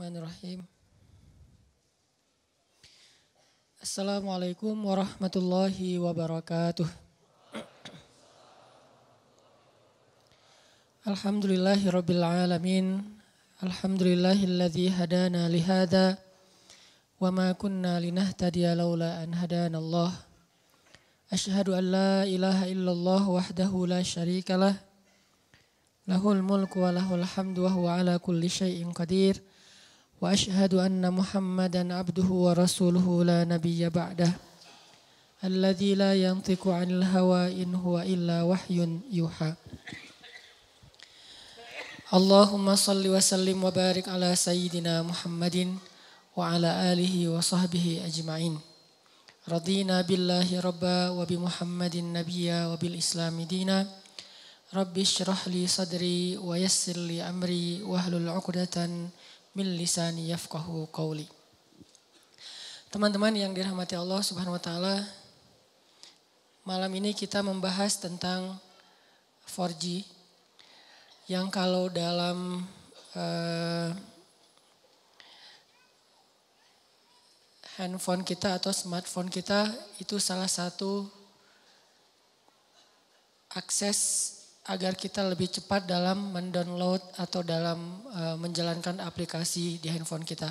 Bismillahirrahmanirrahim. Assalamualaikum warahmatullahi wabarakatuh. Alhamdulillahirabbil alamin. Alhamdulillahilladzi hadana lihada wa ma kunna linahtadiya laula an hadanallah. Asyhadu an la ilaha illallah wahdahu la syarikalah. Lahul mulku wa lahul hamdu wa huwa ala kulli syai'in qadir. Wa asyhadu anna Muhammadan abduhu wa rasuluhu la nabiyya ba'dah. Alladzi la yantiqu 'anil hawa in huwa illa wahyun yuha. Allahumma salli wa sallim wa barik ala sayyidina Muhammadin wa ala alihi wa sahbihi ajma'in. Radina billahi rabba wa bi Muhammadin nabiyya wa bil islami dina. Rabbi syrah li sadri wa yassir li amri wahlul 'uqdatan min lisani yafqahu qawli. Teman-teman yang dirahmati Allah Subhanahu wa taala, malam ini kita membahas tentang 4G yang kalau dalam handphone kita atau smartphone kita itu salah satu akses agar kita lebih cepat dalam mendownload atau dalam menjalankan aplikasi di handphone kita.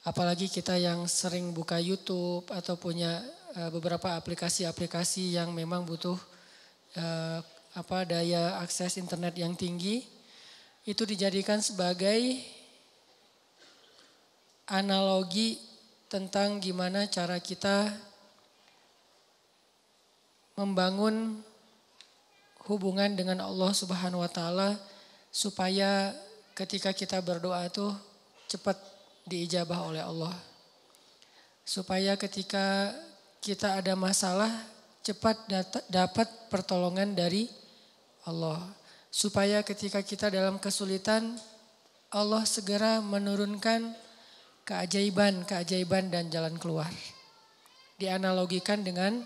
Apalagi kita yang sering buka YouTube atau punya beberapa aplikasi-aplikasi yang memang butuh daya akses internet yang tinggi, itu dijadikan sebagai analogi tentang gimana cara kita membangun hubungan dengan Allah Subhanahu wa taala supaya ketika kita berdoa itu cepat diijabah oleh Allah. Supaya ketika kita ada masalah cepat dapat pertolongan dari Allah. Supaya ketika kita dalam kesulitan Allah segera menurunkan keajaiban dan jalan keluar. Dianalogikan dengan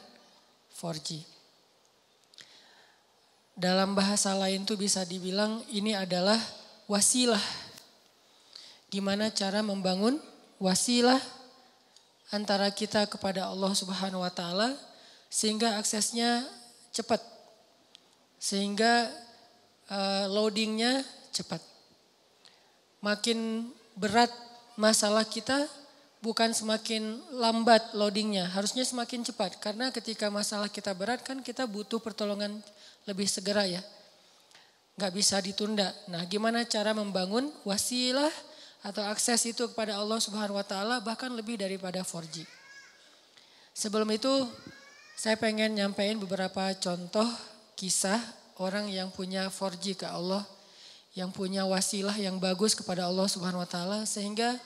4G. Dalam bahasa lain tuh bisa dibilang ini adalah wasilah. Gimana cara membangun wasilah antara kita kepada Allah Subhanahu wa taala sehingga aksesnya cepat. Sehingga loadingnya cepat. Makin berat masalah kita bukan semakin lambat loadingnya, harusnya semakin cepat. Karena ketika masalah kita berat kan kita butuh pertolongan lebih segera ya. Gak bisa ditunda. Nah, gimana cara membangun wasilah atau akses itu kepada Allah Subhanahu wa taala bahkan lebih daripada 4G. Sebelum itu saya pengen nyampein beberapa contoh kisah orang yang punya 4G ke Allah, yang punya wasilah yang bagus kepada Allah Subhanahu wa taala sehingga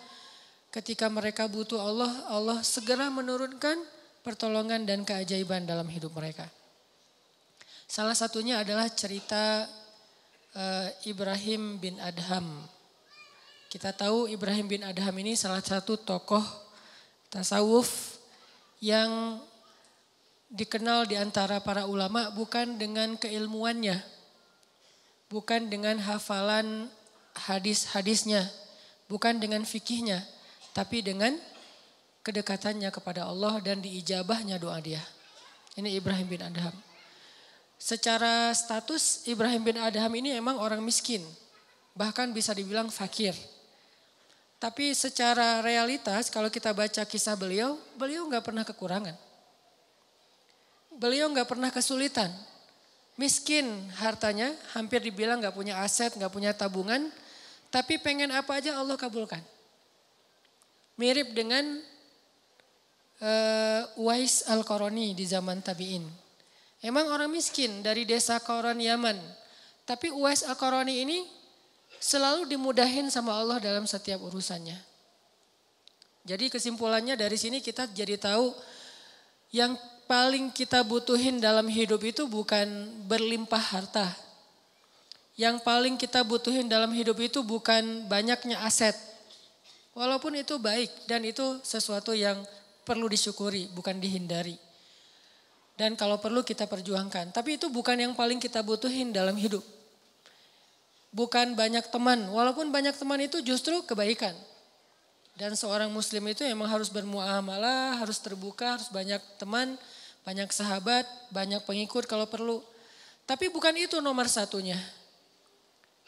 ketika mereka butuh Allah, Allah segera menurunkan pertolongan dan keajaiban dalam hidup mereka. Salah satunya adalah cerita Ibrahim bin Adham. Kita tahu Ibrahim bin Adham ini salah satu tokoh tasawuf yang dikenal di antara para ulama bukan dengan keilmuannya, bukan dengan hafalan hadis-hadisnya, bukan dengan fikihnya, tapi dengan kedekatannya kepada Allah dan diijabahnya doa dia. Ini Ibrahim bin Adham. Secara status Ibrahim bin Adham ini emang orang miskin. Bahkan bisa dibilang fakir. Tapi secara realitas kalau kita baca kisah beliau gak pernah kekurangan. Beliau gak pernah kesulitan. Miskin hartanya, hampir dibilang gak punya aset, gak punya tabungan. Tapi pengen apa aja Allah kabulkan. Mirip dengan Uwais Al-Qarani di zaman tabi'in. Emang orang miskin dari desa Qaran Yaman. Tapi Uwais Al-Qarani ini selalu dimudahin sama Allah dalam setiap urusannya. Jadi kesimpulannya dari sini kita jadi tahu yang paling kita butuhin dalam hidup itu bukan berlimpah harta. Yang paling kita butuhin dalam hidup itu bukan banyaknya aset. Walaupun itu baik dan itu sesuatu yang perlu disyukuri, bukan dihindari. Dan kalau perlu kita perjuangkan. Tapi itu bukan yang paling kita butuhin dalam hidup. bukan banyak teman. Walaupun banyak teman itu justru kebaikan. Dan seorang muslim itu emang harus bermuamalah, harus terbuka, harus banyak teman, banyak sahabat, banyak pengikut kalau perlu. Tapi bukan itu nomor satunya.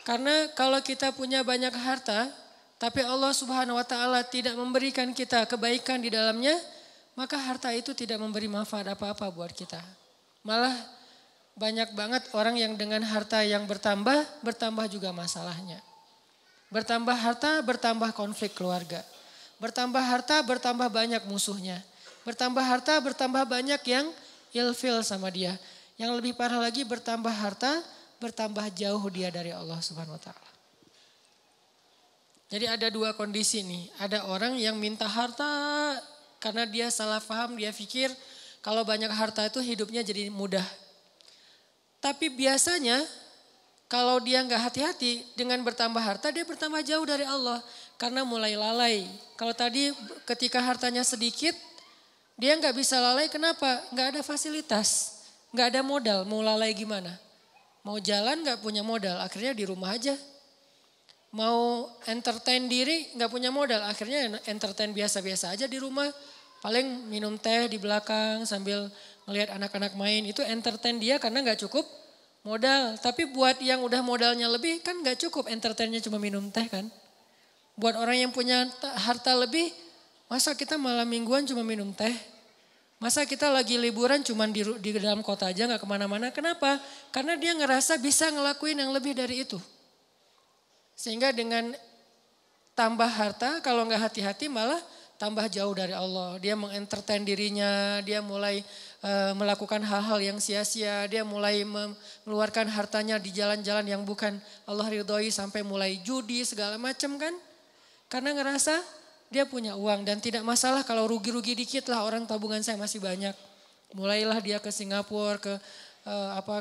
Karena kalau kita punya banyak harta, tapi Allah Subhanahu wa taala tidak memberikan kita kebaikan di dalamnya, maka harta itu tidak memberi manfaat apa-apa buat kita. Malah banyak banget orang yang dengan harta yang bertambah juga masalahnya. Bertambah harta, bertambah konflik keluarga. Bertambah harta, bertambah banyak musuhnya. Bertambah harta, bertambah banyak yang ilfil sama dia. Yang lebih parah lagi bertambah harta, bertambah jauh dia dari Allah Subhanahu wa taala. Jadi ada dua kondisi nih. Ada orang yang minta harta karena dia salah paham, dia pikir kalau banyak harta itu hidupnya jadi mudah. Tapi biasanya kalau dia nggak hati-hati dengan bertambah harta, dia bertambah jauh dari Allah. Karena mulai lalai. Kalau tadi ketika hartanya sedikit, dia nggak bisa lalai, kenapa? Nggak ada fasilitas, nggak ada modal, mau lalai gimana? Mau jalan nggak punya modal, akhirnya di rumah aja. Mau entertain diri nggak punya modal, akhirnya entertain biasa-biasa aja di rumah. Paling minum teh di belakang sambil melihat anak-anak main, itu entertain dia karena nggak cukup modal. Tapi buat yang udah modalnya lebih kan nggak cukup entertainnya cuma minum teh kan. Buat orang yang punya harta lebih, masa kita malam mingguan cuma minum teh? Masa kita lagi liburan cuma di dalam kota aja gak kemana-mana? Kenapa? Karena dia ngerasa bisa ngelakuin yang lebih dari itu. Sehingga dengan tambah harta, kalau gak hati-hati malah tambah jauh dari Allah. Dia mengentertain dirinya, dia mulai melakukan hal-hal yang sia-sia. Dia mulai mengeluarkan hartanya di jalan-jalan yang bukan Allah ridhoi, sampai mulai judi segala macam kan. Karena ngerasa dia punya uang dan tidak masalah kalau rugi-rugi dikit lah, orang tabungan saya masih banyak. Mulailah dia ke Singapura,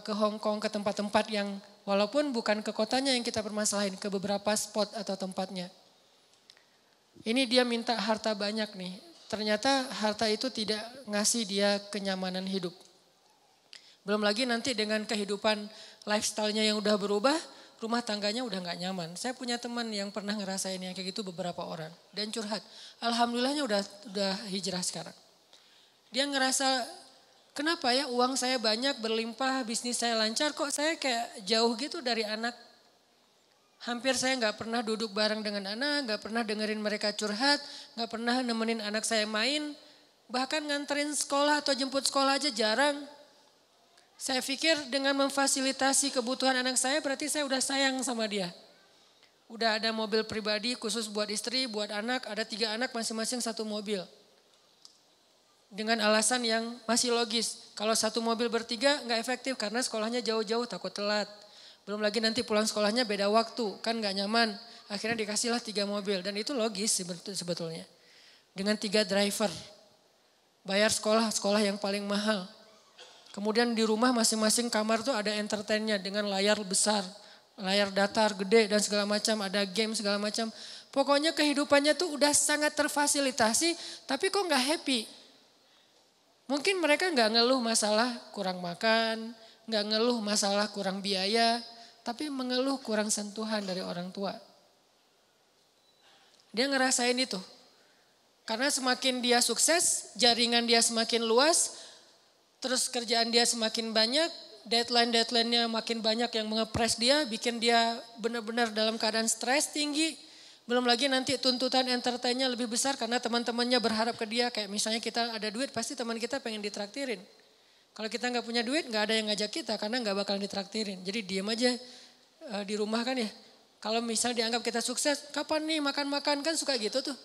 ke Hong Kong, ke tempat-tempat yang walaupun bukan ke kotanya yang kita permasalahin, ke beberapa spot atau tempatnya. Ini dia minta harta banyak nih. Ternyata harta itu tidak ngasih dia kenyamanan hidup. Belum lagi nanti dengan kehidupan lifestyle-nya yang udah berubah, rumah tangganya udah gak nyaman. Saya punya teman yang pernah ngerasain yang kayak gitu beberapa orang. Dan curhat. Alhamdulillahnya udah hijrah sekarang. Dia ngerasa, kenapa ya uang saya banyak, berlimpah, bisnis saya lancar, kok saya kayak jauh gitu dari anak. Hampir saya gak pernah duduk bareng dengan anak, gak pernah dengerin mereka curhat, gak pernah nemenin anak saya main. Bahkan nganterin sekolah atau jemput sekolah aja jarang. Saya pikir dengan memfasilitasi kebutuhan anak saya berarti saya udah sayang sama dia. Udah ada mobil pribadi khusus buat istri, buat anak, ada 3 anak masing-masing 1 mobil. Dengan alasan yang masih logis. Kalau 1 mobil bertiga nggak efektif karena sekolahnya jauh-jauh takut telat. Belum lagi nanti pulang sekolahnya beda waktu, kan nggak nyaman. Akhirnya dikasihlah 3 mobil dan itu logis sebetulnya. Dengan 3 driver. Bayar sekolah yang paling mahal. Kemudian di rumah masing-masing kamar tuh ada entertainnya dengan layar besar, layar datar gede dan segala macam, ada game segala macam. Pokoknya kehidupannya tuh udah sangat terfasilitasi, tapi kok nggak happy. Mungkin mereka nggak ngeluh masalah kurang makan, nggak ngeluh masalah kurang biaya, tapi mengeluh kurang sentuhan dari orang tua. Dia ngerasain itu. Karena semakin dia sukses, jaringan dia semakin luas, terus kerjaan dia semakin banyak, deadline-nya makin banyak yang mengepres dia, bikin dia benar-benar dalam keadaan stres tinggi. Belum lagi nanti tuntutan entertainnya lebih besar karena teman-temannya berharap ke dia. Kayak misalnya kita ada duit, pasti teman kita pengen ditraktirin. Kalau kita nggak punya duit, nggak ada yang ngajak kita karena nggak bakal ditraktirin. Jadi diam aja di rumah kan ya. Kalau misalnya dianggap kita sukses, kapan nih makan-makan, kan suka gitu tuh.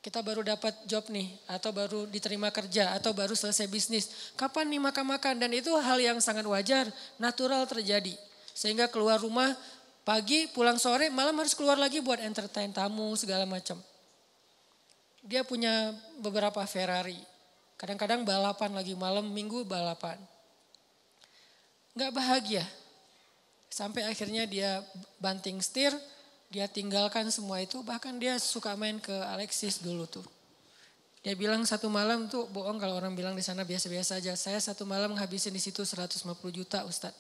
Kita baru dapat job nih, atau baru diterima kerja, atau baru selesai bisnis. Kapan nih makan-makan? Dan itu hal yang sangat wajar, natural terjadi. Sehingga keluar rumah pagi, pulang sore, malam harus keluar lagi buat entertain tamu segala macam. Dia punya beberapa Ferrari. Kadang-kadang balapan lagi, malam minggu balapan. Gak bahagia. Sampai akhirnya dia banting setir, dia tinggalkan semua itu, bahkan dia suka main ke Alexis dulu tuh. Dia bilang 1 malam tuh bohong kalau orang bilang di sana biasa-biasa aja. Saya 1 malam ngabisin di situ 150 juta Ustadz.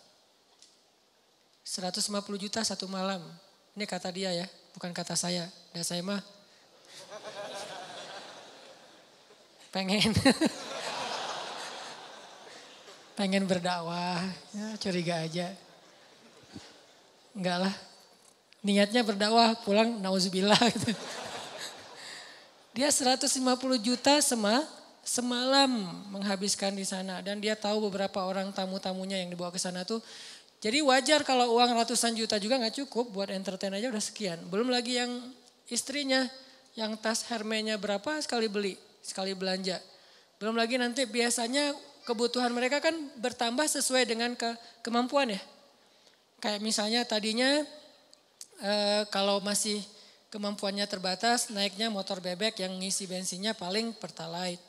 150 juta satu malam. Ini kata dia ya, bukan kata saya. Dan saya mah pengen pengen berdakwah, ya, curiga aja. Enggak lah, niatnya berdakwah pulang nauzubillah gitu. Dia 150 juta semalam menghabiskan di sana. Dan dia tahu beberapa orang tamu-tamunya yang dibawa ke sana tuh. Jadi wajar kalau uang ratusan juta juga gak cukup buat entertain aja udah sekian. Belum lagi yang istrinya yang tas Hermès-nya berapa sekali beli, sekali belanja. Belum lagi nanti biasanya kebutuhan mereka kan bertambah sesuai dengan kemampuan ya. Kayak misalnya tadinya kalau masih kemampuannya terbatas, naiknya motor bebek yang ngisi bensinnya paling Pertalite.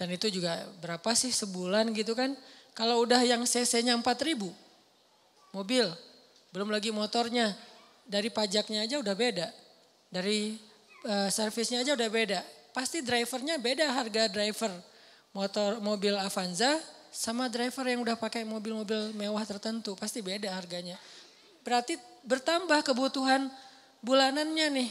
Dan itu juga berapa sih sebulan gitu kan. Kalau udah yang cc-nya 4.000 mobil, belum lagi motornya. Dari pajaknya aja udah beda. Dari servisnya aja udah beda. Pasti drivernya beda harga driver mobil Avanza sama driver yang udah pakai mobil-mobil mewah tertentu. Pasti beda harganya. Berarti bertambah kebutuhan bulanannya nih.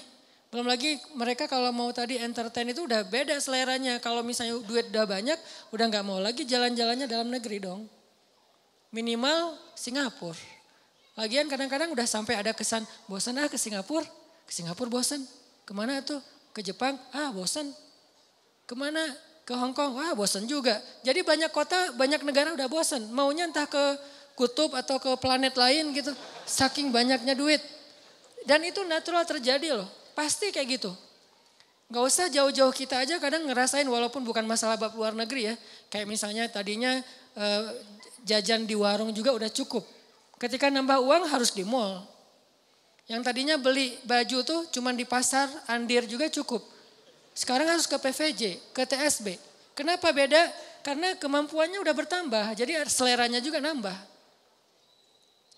Belum lagi mereka kalau mau tadi entertain itu udah beda seleranya. Kalau misalnya duit udah banyak, udah gak mau lagi jalan-jalannya dalam negeri dong. Minimal Singapura. Lagian kadang-kadang udah sampai ada kesan, bosan ke Singapura. Ke Singapura bosan. Kemana tuh? Ke Jepang, bosan. Kemana? Ke Hong Kong, bosan juga. Jadi banyak kota, banyak negara udah bosan. Maunya entah ke kutub atau ke planet lain gitu. Saking banyaknya duit. Dan itu natural terjadi loh. Pasti kayak gitu. Gak usah jauh-jauh kita aja kadang ngerasain walaupun bukan masalah bab luar negeri ya. Kayak misalnya tadinya jajan di warung juga udah cukup. Ketika nambah uang harus di mall. Yang tadinya beli baju tuh cuman di pasar Andir juga cukup. Sekarang harus ke PVJ, ke TSB. Kenapa beda? Karena kemampuannya udah bertambah. Jadi seleranya juga nambah.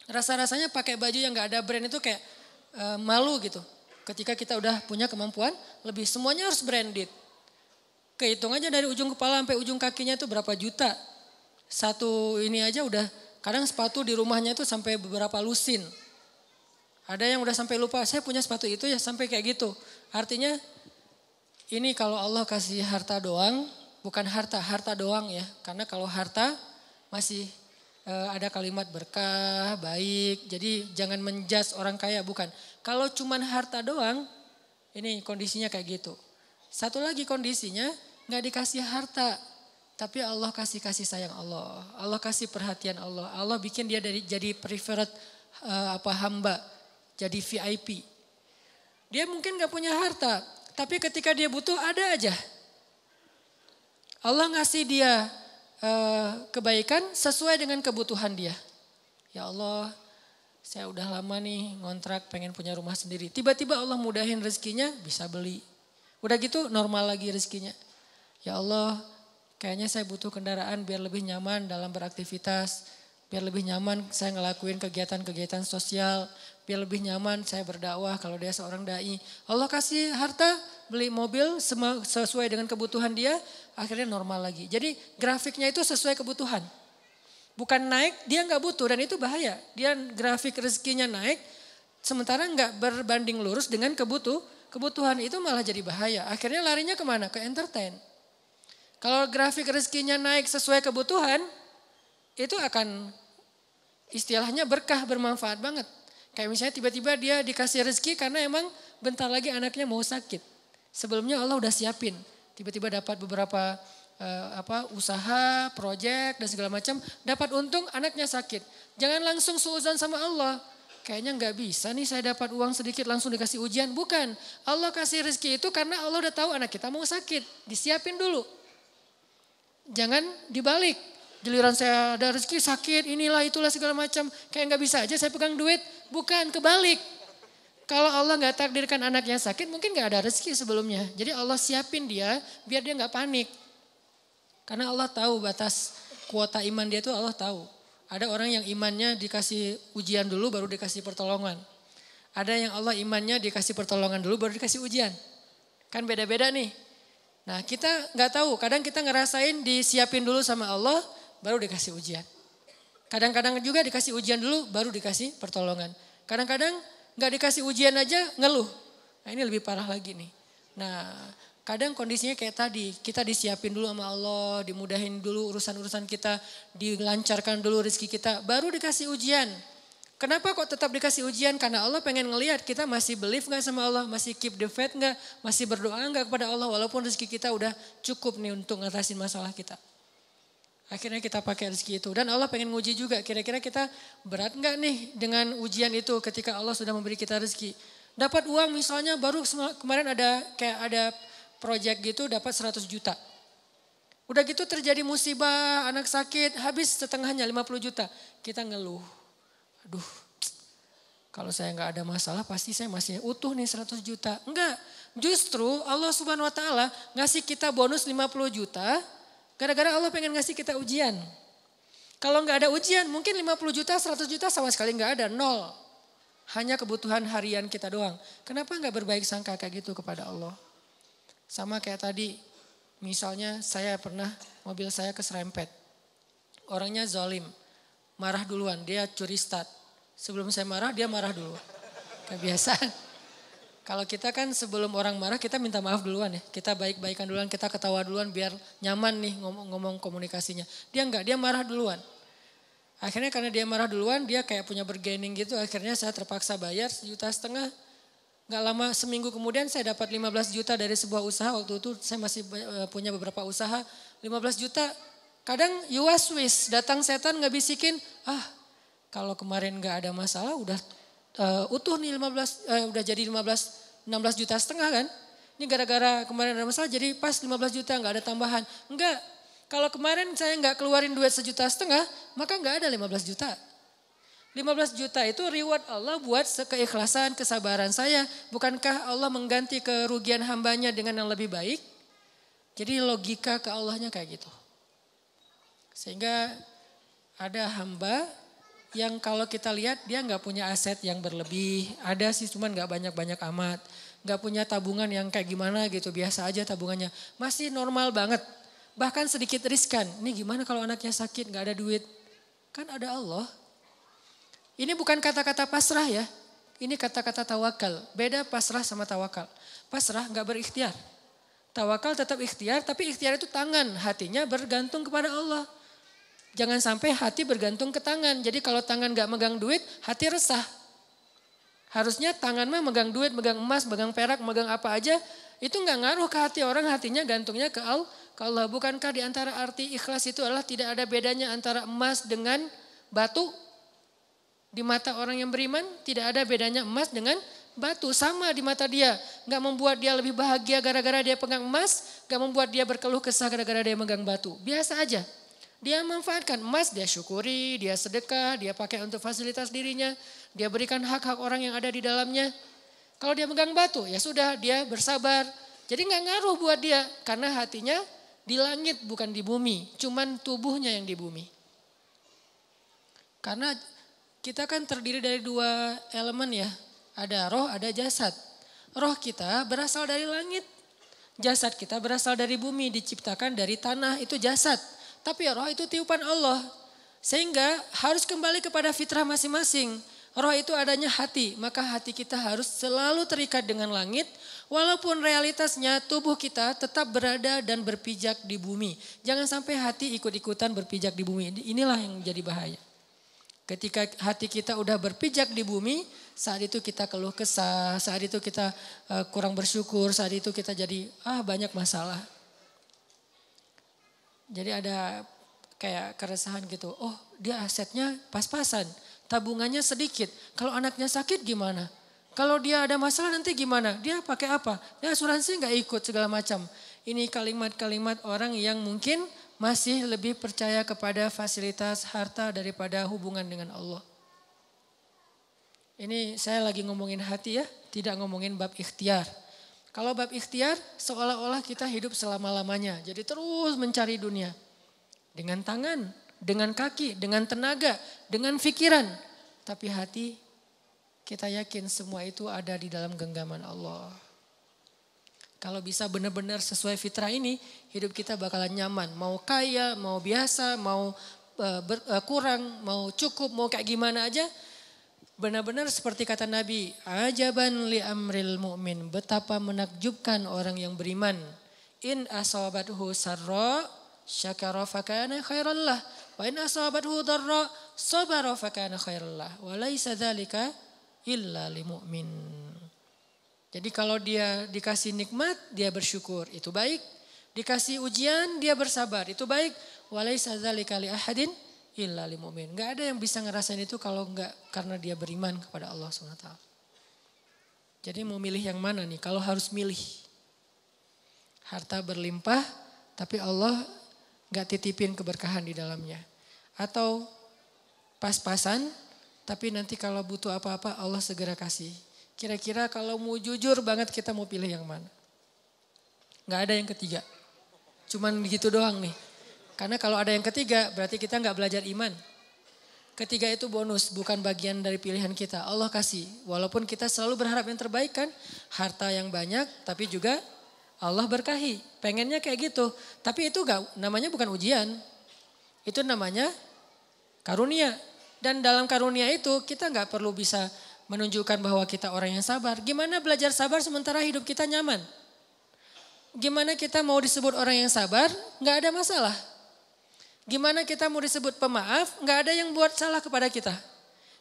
Rasa-rasanya pakai baju yang gak ada brand itu kayak malu gitu. Ketika kita udah punya kemampuan lebih, semuanya harus branded. Kehitung aja dari ujung kepala sampai ujung kakinya itu berapa juta. Satu ini aja udah, kadang sepatu di rumahnya itu sampai beberapa lusin. Ada yang udah sampai lupa, saya punya sepatu itu ya sampai kayak gitu. Artinya ini kalau Allah kasih harta doang, bukan harta doang ya. Karena kalau harta masih ada kalimat berkah, baik. Jadi jangan menjudge orang kaya, bukan. Kalau cuman harta doang, ini kondisinya kayak gitu. Satu lagi kondisinya gak dikasih harta. Tapi Allah kasih sayang Allah. Allah kasih perhatian Allah. Allah bikin dia jadi preferred hamba. Jadi VIP. Dia mungkin gak punya harta. Tapi ketika dia butuh ada aja. Allah ngasih dia kebaikan sesuai dengan kebutuhan dia. Ya Allah, saya udah lama nih ngontrak pengen punya rumah sendiri. Tiba-tiba Allah mudahin rezekinya bisa beli. Udah gitu normal lagi rezekinya. Ya Allah, kayaknya saya butuh kendaraan biar lebih nyaman dalam beraktivitas. Biar lebih nyaman saya ngelakuin kegiatan-kegiatan sosial. Biar lebih nyaman saya berdakwah kalau dia seorang dai. Allah kasih harta, beli mobil sesuai dengan kebutuhan dia. Akhirnya normal lagi. Jadi grafiknya itu sesuai kebutuhan. Bukan naik, dia gak butuh dan itu bahaya. Dia grafik rezekinya naik, sementara gak berbanding lurus dengan kebutuhan. Itu malah jadi bahaya. Akhirnya larinya kemana? Ke entertain. Kalau grafik rezekinya naik sesuai kebutuhan, itu akan istilahnya berkah, bermanfaat banget. Kayak misalnya tiba-tiba dia dikasih rezeki karena emang bentar lagi anaknya mau sakit. Sebelumnya Allah udah siapin. Tiba-tiba dapat beberapa usaha, proyek dan segala macam. Dapat untung anaknya sakit. Jangan langsung suudzon sama Allah. Kayaknya gak bisa nih saya dapat uang sedikit langsung dikasih ujian. Bukan. Allah kasih rezeki itu karena Allah udah tahu anak kita mau sakit. Disiapin dulu. Jangan dibalik. Giliran saya ada rezeki sakit inilah itulah segala macam. Kayak gak bisa aja saya pegang duit. Bukan, kebalik. Kalau Allah gak takdirkan anaknya sakit mungkin gak ada rezeki sebelumnya. Jadi Allah siapin dia biar dia gak panik. Karena Allah tahu batas kuota iman dia itu Allah tahu. Ada orang yang imannya dikasih ujian dulu baru dikasih pertolongan. Ada yang Allah imannya dikasih pertolongan dulu baru dikasih ujian. Kan beda-beda nih. Nah kita gak tahu, kadang kita ngerasain disiapin dulu sama Allah baru dikasih ujian. Kadang-kadang juga dikasih ujian dulu baru dikasih pertolongan. Kadang-kadang gak dikasih ujian aja ngeluh. Nah ini lebih parah lagi nih. Nah kadang kondisinya kayak tadi, kita disiapin dulu sama Allah, dimudahin dulu urusan-urusan kita, dilancarkan dulu rezeki kita, baru dikasih ujian. Kenapa kok tetap dikasih ujian? Karena Allah pengen ngelihat kita masih believe gak sama Allah, masih keep the faith gak, masih berdoa gak kepada Allah walaupun rezeki kita udah cukup nih untuk ngatasin masalah kita. Akhirnya kita pakai rezeki itu. Dan Allah pengen nguji juga, kira-kira kita berat gak nih dengan ujian itu ketika Allah sudah memberi kita rezeki. Dapat uang misalnya baru kemarin ada project gitu dapat 100 juta. Udah gitu terjadi musibah, anak sakit, habis setengahnya 50 juta. Kita ngeluh. Aduh, kalau saya nggak ada masalah pasti saya masih utuh nih 100 juta. Enggak, justru Allah Subhanahu Wa Taala ngasih kita bonus 50 juta. Gara-gara Allah pengen ngasih kita ujian. Kalau nggak ada ujian mungkin 50 juta, 100 juta sama sekali nggak ada, nol. Hanya kebutuhan harian kita doang. Kenapa nggak berbaik sangka kayak gitu kepada Allah? Sama kayak tadi, misalnya saya pernah mobil saya keserempet. Orangnya zalim, marah duluan, dia curi start. Sebelum saya marah, dia marah dulu. Kebiasaan. Kalau kita kan sebelum orang marah kita minta maaf duluan ya. Kita baik-baikan duluan, kita ketawa duluan biar nyaman nih ngomong komunikasinya. Dia enggak, dia marah duluan. Akhirnya karena dia marah duluan, dia kayak punya bergaining gitu. Akhirnya saya terpaksa bayar 1,5 juta. Gak lama seminggu kemudian saya dapat 15 juta dari sebuah usaha. Waktu itu saya masih punya beberapa usaha. 15 juta, kadang you was wish, datang setan ngebisikin. Kalau kemarin gak ada masalah udah utuh nih 15, udah jadi 16 juta setengah kan. Ini gara-gara kemarin ada masalah jadi pas 15 juta gak ada tambahan. Enggak, kalau kemarin saya gak keluarin duit 1,5 juta, maka gak ada 15 juta. 15 juta itu reward Allah buat keikhlasan, kesabaran saya. Bukankah Allah mengganti kerugian hambanya dengan yang lebih baik? Jadi logika ke Allahnya kayak gitu. Sehingga ada hamba yang kalau kita lihat dia nggak punya aset yang berlebih. Ada sih cuman nggak banyak-banyak amat. Nggak punya tabungan yang kayak gimana gitu, biasa aja tabungannya. Masih normal banget, bahkan sedikit riskan. Ini gimana kalau anaknya sakit nggak ada duit? Kan ada Allah. Ini bukan kata-kata pasrah ya, ini kata-kata tawakal. Beda pasrah sama tawakal. Pasrah nggak berikhtiar. Tawakal tetap ikhtiar, tapi ikhtiar itu tangan, hatinya bergantung kepada Allah. Jangan sampai hati bergantung ke tangan. Jadi kalau tangan gak megang duit, hati resah. Harusnya tangan mah megang duit, megang emas, megang perak, megang apa aja. Itu gak ngaruh ke hati orang, hatinya gantungnya ke Allah. Bukankah di antara arti ikhlas itu adalah tidak ada bedanya antara emas dengan batu? Di mata orang yang beriman tidak ada bedanya emas dengan batu. Sama di mata dia. Gak membuat dia lebih bahagia gara-gara dia pegang emas. Gak membuat dia berkeluh kesah gara-gara dia megang batu. Biasa aja. Dia manfaatkan emas, dia syukuri, dia sedekah, dia pakai untuk fasilitas dirinya. Dia berikan hak-hak orang yang ada di dalamnya. Kalau dia megang batu, ya sudah dia bersabar. Jadi gak ngaruh buat dia, karena hatinya di langit bukan di bumi. Cuman tubuhnya yang di bumi. Karena kita kan terdiri dari 2 elemen ya. Ada roh, ada jasad. Roh kita berasal dari langit. Jasad kita berasal dari bumi, diciptakan dari tanah, itu jasad. Tapi roh itu tiupan Allah. Sehingga harus kembali kepada fitrah masing-masing. Roh itu adanya hati. Maka hati kita harus selalu terikat dengan langit. Walaupun realitasnya tubuh kita tetap berada dan berpijak di bumi. Jangan sampai hati ikut-ikutan berpijak di bumi. Inilah yang jadi bahaya. Ketika hati kita udah berpijak di bumi. Saat itu kita keluh kesah. Saat itu kita kurang bersyukur. Saat itu kita jadi banyak masalah. Jadi ada kayak keresahan gitu. Oh dia asetnya pas-pasan. Tabungannya sedikit. Kalau anaknya sakit gimana? Kalau dia ada masalah nanti gimana? Dia pakai apa? Dia asuransi nggak ikut segala macam. Ini kalimat-kalimat orang yang mungkin masih lebih percaya kepada fasilitas harta daripada hubungan dengan Allah. Ini saya lagi ngomongin hati ya. Tidak ngomongin bab ikhtiar. Kalau bab ikhtiar seolah-olah kita hidup selama-lamanya. Jadi terus mencari dunia. Dengan tangan, dengan kaki, dengan tenaga, dengan pikiran. Tapi hati kita yakin semua itu ada di dalam genggaman Allah. Kalau bisa benar-benar sesuai fitrah ini, hidup kita bakalan nyaman. Mau kaya, mau biasa, mau kurang, mau cukup, mau kayak gimana aja. Benar-benar seperti kata Nabi, ajaban li amril mu'min, betapa menakjubkan orang yang beriman. In asabathu sarra syakara fakana khairan lah, wa in asabathu darra sabara fakana khairan lah, wa laisa dzalika illa lil mu'min. Jadi kalau dia dikasih nikmat, dia bersyukur, itu baik. Dikasih ujian, dia bersabar, itu baik. Wa laisa dzalika li ahadin illa lil mu'min. Enggak ada yang bisa ngerasain itu kalau enggak karena dia beriman kepada Allah SWT. Jadi mau milih yang mana nih? Kalau harus milih. Harta berlimpah tapi Allah enggak titipin keberkahan di dalamnya. Atau pas-pasan tapi nanti kalau butuh apa-apa Allah segera kasih. Kira-kira kalau mau jujur banget kita mau pilih yang mana? Enggak ada yang ketiga. Cuman begitu doang nih. Karena kalau ada yang ketiga berarti kita nggak belajar iman. Ketiga itu bonus, bukan bagian dari pilihan kita. Allah kasih, walaupun kita selalu berharap yang terbaik kan. Harta yang banyak tapi juga Allah berkahi. Pengennya kayak gitu. Tapi itu namanya bukan ujian. Itu namanya karunia. Dan dalam karunia itu kita nggak perlu bisa menunjukkan bahwa kita orang yang sabar. Gimana belajar sabar sementara hidup kita nyaman? Gimana kita mau disebut orang yang sabar? Nggak ada masalah. Gimana kita mau disebut pemaaf, nggak ada yang buat salah kepada kita.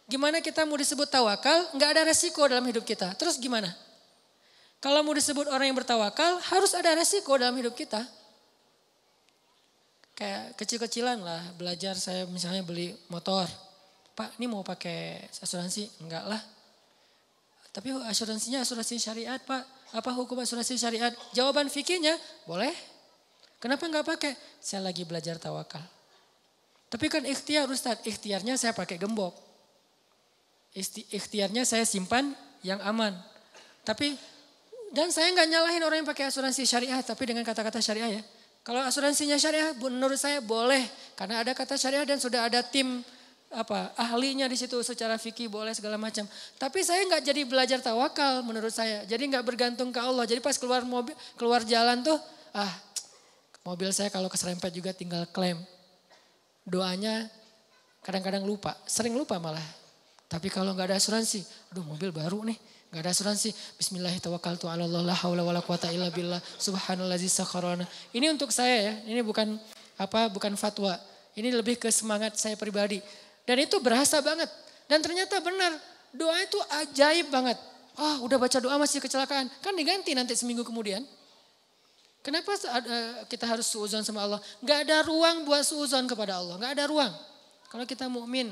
Gimana kita mau disebut tawakal, nggak ada resiko dalam hidup kita. Terus gimana? Kalau mau disebut orang yang bertawakal, harus ada resiko dalam hidup kita. Kayak kecil-kecilan lah, belajar saya misalnya beli motor. Pak, ini mau pakai asuransi? Enggak lah. Tapi asuransinya asuransi syariat Pak. Apa hukum asuransi syariat? Jawaban fikihnya, boleh. Kenapa enggak pakai? Saya lagi belajar tawakal. Tapi kan ikhtiar Ustaz, ikhtiarnya saya pakai gembok. Ikhtiarnya saya simpan yang aman. Tapi, dan saya enggak nyalahin orang yang pakai asuransi syariah, tapi dengan kata-kata syariah ya. Kalau asuransinya syariah menurut saya boleh. Karena ada kata syariah dan sudah ada tim ahlinya di situ secara fikih boleh segala macam. Tapi saya enggak jadi belajar tawakal menurut saya. Jadi enggak bergantung ke Allah. Jadi pas keluar jalan tuh, mobil saya kalau keserempet juga tinggal klaim. Doanya kadang-kadang lupa, sering lupa malah. Tapi kalau nggak ada asuransi, aduh mobil baru nih, nggak ada asuransi. Bismillahirrahmanirrahim. La haula wala quwata illa billah. Subhanallazi sakharana. Ini untuk saya ya, ini bukan fatwa. Ini lebih ke semangat saya pribadi. Dan itu berasa banget. Dan ternyata benar, doa itu ajaib banget. Udah baca doa masih kecelakaan, kan diganti nanti seminggu kemudian. Kenapa kita harus suudzon sama Allah? Gak ada ruang buat suudzon kepada Allah. Gak ada ruang. Kalau kita mukmin,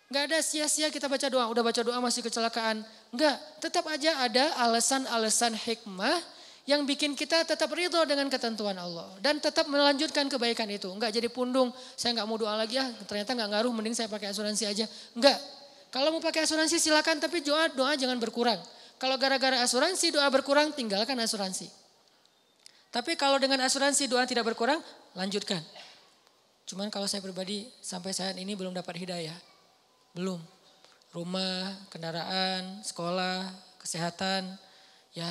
gak ada sia-sia kita baca doa. Udah baca doa masih kecelakaan. Enggak, tetap aja ada alasan-alasan hikmah yang bikin kita tetap ridho dengan ketentuan Allah. Dan tetap melanjutkan kebaikan itu. Enggak jadi pundung, saya gak mau doa lagi ternyata gak ngaruh, mending saya pakai asuransi aja. Enggak, kalau mau pakai asuransi silakan, tapi doa jangan berkurang. Kalau gara-gara asuransi doa berkurang, tinggalkan asuransi. Tapi kalau dengan asuransi doa tidak berkurang, lanjutkan. Cuman kalau saya pribadi sampai saat ini belum dapat hidayah. Belum. Rumah, kendaraan, sekolah, kesehatan. Ya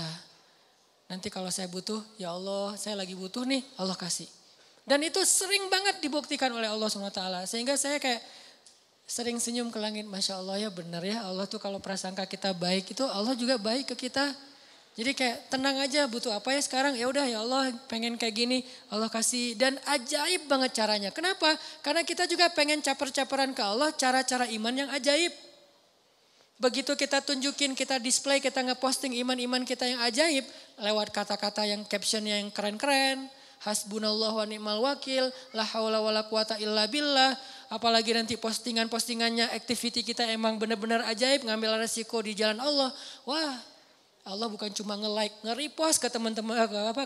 nanti kalau saya butuh, ya Allah saya lagi butuh nih, Allah kasih. Dan itu sering banget dibuktikan oleh Allah SWT. Sehingga saya kayak sering senyum ke langit. Masya Allah ya benar ya, Allah tuh kalau prasangka kita baik itu Allah juga baik ke kita. Jadi kayak tenang aja, butuh apa ya sekarang, ya udah ya Allah pengen kayak gini, Allah kasih. Dan ajaib banget caranya. Kenapa? Karena kita juga pengen caper-caperan ke Allah, cara-cara iman yang ajaib. Begitu kita tunjukin, kita display, kita ngeposting iman-iman kita yang ajaib, lewat kata-kata yang captionnya yang keren-keren, hasbunallah wa ni'mal wakil, la haula wala quwata illa billah. Apalagi nanti postingan-postingannya, activity kita emang benar-benar ajaib, ngambil resiko di jalan Allah. Wah, Allah bukan cuma nge-like, nge-repost ke teman-teman,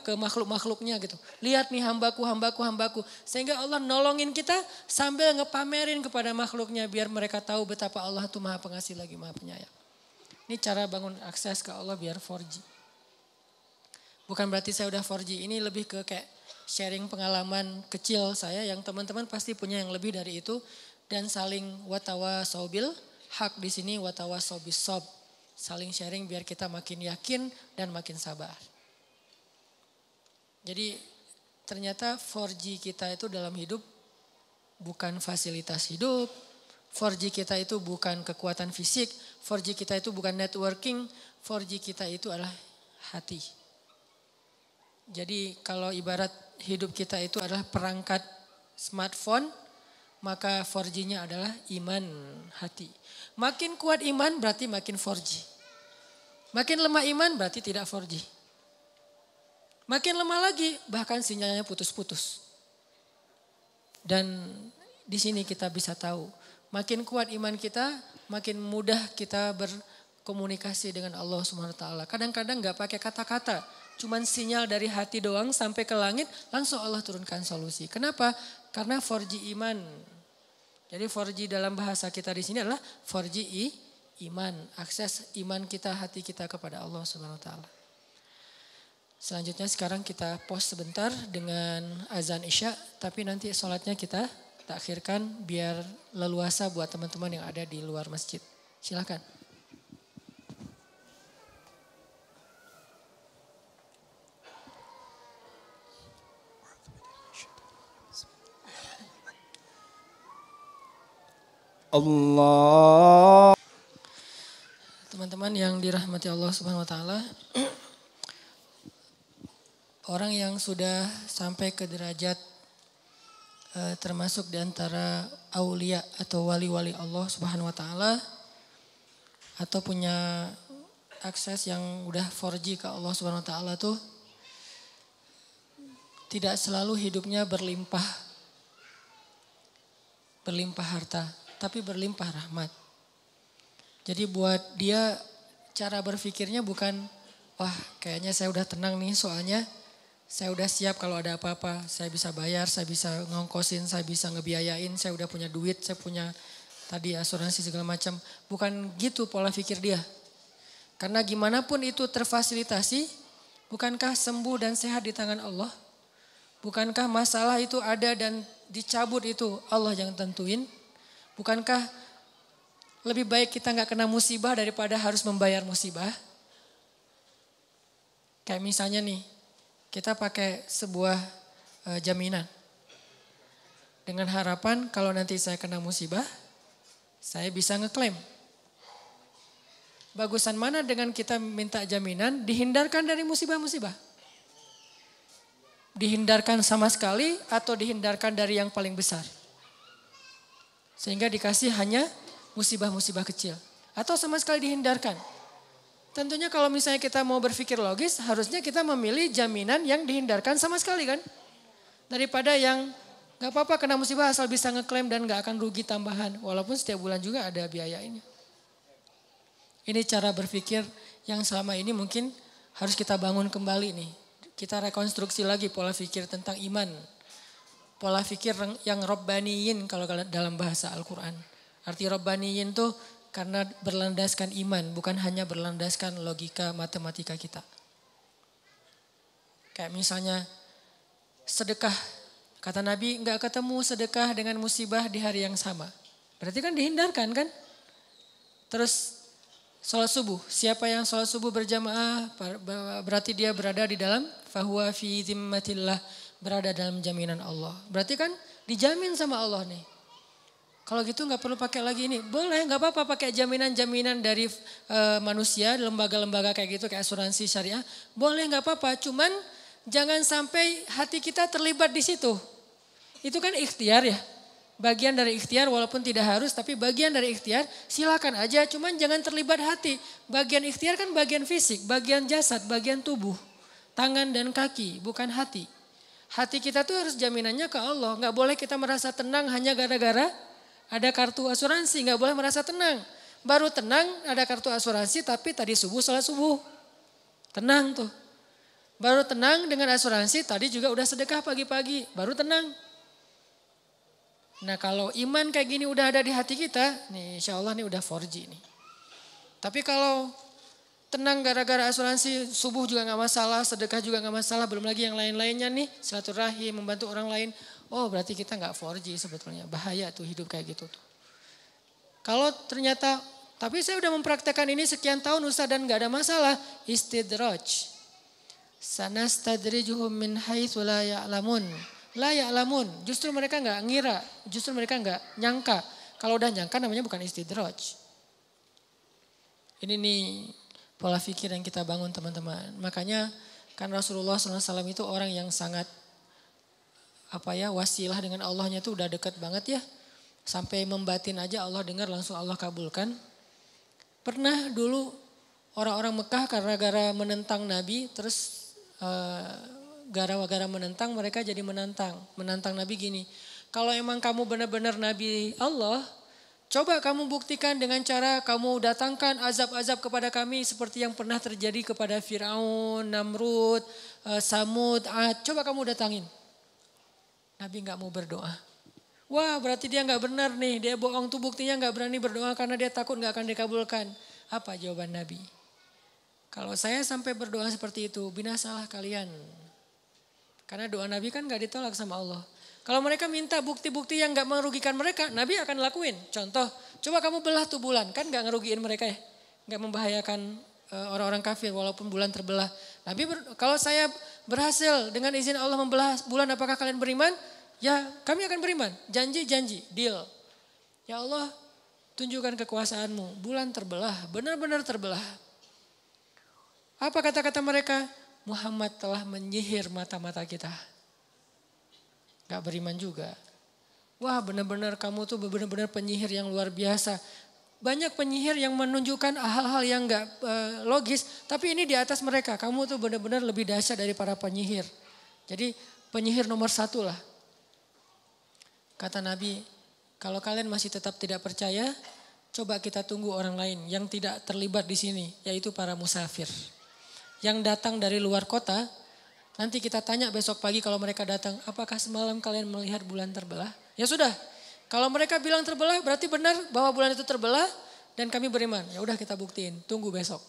ke makhluk-makhluknya gitu. Lihat nih hambaku. Sehingga Allah nolongin kita sambil ngepamerin kepada makhluknya biar mereka tahu betapa Allah itu maha pengasih lagi maha penyayang. Ini cara bangun akses ke Allah biar 4G. Bukan berarti saya udah 4G, ini lebih ke kayak sharing pengalaman kecil saya yang teman-teman pasti punya yang lebih dari itu. Dan saling watawasobil, hak di sini watawasobis sob. Saling sharing biar kita makin yakin dan makin sabar. Jadi ternyata 4G kita itu dalam hidup bukan fasilitas hidup. 4G kita itu bukan kekuatan fisik. 4G kita itu bukan networking. 4G kita itu adalah hati. Jadi kalau ibarat hidup kita itu adalah perangkat smartphone, maka 4G-nya adalah iman hati. Makin kuat iman berarti makin 4G. Makin lemah iman berarti tidak 4G. Makin lemah lagi bahkan sinyalnya putus-putus. Dan di sini kita bisa tahu, makin kuat iman kita, makin mudah kita berkomunikasi dengan Allah Subhanahu wa taala. Kadang-kadang enggak pakai kata-kata, cuman sinyal dari hati doang sampai ke langit, langsung Allah turunkan solusi. Kenapa? Karena 4G iman. Jadi 4G dalam bahasa kita di sini adalah 4G iman, akses iman kita, hati kita kepada Allah Subhanahu wa taala. Selanjutnya sekarang kita pause sebentar dengan azan Isya, tapi nanti sholatnya kita takhirkan biar leluasa buat teman-teman yang ada di luar masjid. Silakan. Allah. Teman-teman yang dirahmati Allah Subhanahu wa taala, orang yang sudah sampai ke derajat termasuk di antara aulia atau wali-wali Allah Subhanahu wa taala atau punya akses yang udah 4G ke Allah Subhanahu wa taala tuh tidak selalu hidupnya berlimpah harta, tapi berlimpah rahmat. Jadi buat dia cara berpikirnya bukan, wah kayaknya saya udah tenang nih soalnya saya udah siap kalau ada apa-apa. Saya bisa bayar, saya bisa ngongkosin, saya bisa ngebiayain, saya udah punya duit, saya punya tadi asuransi segala macam. Bukan gitu pola pikir dia. Karena gimana pun itu terfasilitasi, bukankah sembuh dan sehat di tangan Allah? Bukankah masalah itu ada dan dicabut itu Allah yang tentuin? Bukankah lebih baik kita gak kena musibah daripada harus membayar musibah? Kayak misalnya nih, kita pakai sebuah jaminan. Dengan harapan kalau nanti saya kena musibah, saya bisa ngeklaim. Bagusan mana dengan kita minta jaminan dihindarkan dari musibah-musibah? Dihindarkan sama sekali atau dihindarkan dari yang paling besar? Sehingga dikasih hanya musibah-musibah kecil. Atau sama sekali dihindarkan. Tentunya kalau misalnya kita mau berpikir logis, harusnya kita memilih jaminan yang dihindarkan sama sekali kan. Daripada yang gak apa-apa kena musibah asal bisa ngeklaim dan gak akan rugi tambahan. Walaupun setiap bulan juga ada biaya ini. Ini cara berpikir yang selama ini mungkin harus kita bangun kembali nih. Kita rekonstruksi lagi pola pikir tentang iman. Pola pikir yang robbaniyin kalau dalam bahasa Al-Quran. Arti robbaniyin tuh karena berlandaskan iman, bukan hanya berlandaskan logika matematika kita. Kayak misalnya sedekah. Kata Nabi enggak ketemu sedekah dengan musibah di hari yang sama. Berarti kan dihindarkan kan? Terus sholat subuh. Siapa yang sholat subuh berjamaah berarti dia berada di dalam fahuwa fi zimmatillah. Berada dalam jaminan Allah. Berarti kan dijamin sama Allah nih. Kalau gitu nggak perlu pakai lagi ini. Boleh, nggak apa-apa pakai jaminan-jaminan dari manusia, lembaga-lembaga kayak gitu, kayak asuransi syariah. Boleh, nggak apa-apa. Cuman jangan sampai hati kita terlibat di situ. Itu kan ikhtiar ya. Bagian dari ikhtiar walaupun tidak harus, tapi bagian dari ikhtiar silakan aja. Cuman jangan terlibat hati. Bagian ikhtiar kan bagian fisik, bagian jasad, bagian tubuh. Tangan dan kaki, bukan hati. Hati kita tuh harus jaminannya ke Allah. Nggak boleh kita merasa tenang hanya gara-gara ada kartu asuransi, nggak boleh merasa tenang. Baru tenang ada kartu asuransi tapi tadi subuh sholat subuh. Tenang tuh. Baru tenang dengan asuransi tadi juga udah sedekah pagi-pagi. Baru tenang. Nah kalau iman kayak gini udah ada di hati kita, nih insya Allah nih udah 4G nih. Tapi kalau tenang gara-gara asuransi subuh juga gak masalah, sedekah juga gak masalah. Belum lagi yang lain-lainnya nih, silaturahim, membantu orang lain. Oh berarti kita gak 4G sebetulnya, bahaya tuh hidup kayak gitu tuh. Kalau ternyata, tapi saya udah mempraktekkan ini sekian tahun Ustaz dan gak ada masalah. Istidraj. Sanastadrijuhum min haitsu la ya'lamun. La ya'lamun. Justru mereka nggak ngira, justru mereka nggak nyangka. Kalau udah nyangka namanya bukan istidraj. Ini nih pola pikir yang kita bangun teman-teman. Makanya kan Rasulullah SAW itu orang yang sangat wasilah dengan Allahnya itu udah dekat banget ya. Sampai membatin aja Allah dengar langsung Allah kabulkan. Pernah dulu orang-orang Mekah gara-gara menentang Nabi terus gara-gara menentang mereka jadi menantang Nabi gini. Kalau emang kamu benar-benar Nabi Allah, coba kamu buktikan dengan cara kamu datangkan azab-azab kepada kami seperti yang pernah terjadi kepada Firaun, Namrud, Samud, Ad. Coba kamu datangin. Nabi nggak mau berdoa. Wah berarti dia nggak benar nih, dia bohong tuh buktinya nggak berani berdoa karena dia takut nggak akan dikabulkan. Apa jawaban Nabi? Kalau saya sampai berdoa seperti itu, binasalah kalian. Karena doa Nabi kan nggak ditolak sama Allah. Kalau mereka minta bukti-bukti yang nggak merugikan mereka, Nabi akan lakuin. Contoh, coba kamu belah tuh bulan, kan nggak ngerugiin mereka ya, nggak membahayakan orang-orang kafir walaupun bulan terbelah. Nabi kalau saya berhasil dengan izin Allah membelah bulan, apakah kalian beriman? Ya, kami akan beriman. Janji, deal. Ya Allah, tunjukkan kekuasaanmu. Bulan terbelah, benar-benar terbelah. Apa kata-kata mereka? Muhammad telah menyihir mata-mata kita. Gak beriman juga. Wah benar-benar kamu tuh benar-benar penyihir yang luar biasa. Banyak penyihir yang menunjukkan hal-hal yang gak logis. Tapi ini di atas mereka. Kamu tuh benar-benar lebih dahsyat dari para penyihir. Jadi penyihir nomor 1 lah. Kata Nabi, kalau kalian masih tetap tidak percaya, coba kita tunggu orang lain yang tidak terlibat di sini. Yaitu para musafir. Yang datang dari luar kota. Nanti kita tanya besok pagi kalau mereka datang, apakah semalam kalian melihat bulan terbelah? Ya sudah, kalau mereka bilang terbelah berarti benar bahwa bulan itu terbelah dan kami beriman. Ya udah kita buktiin, tunggu besok.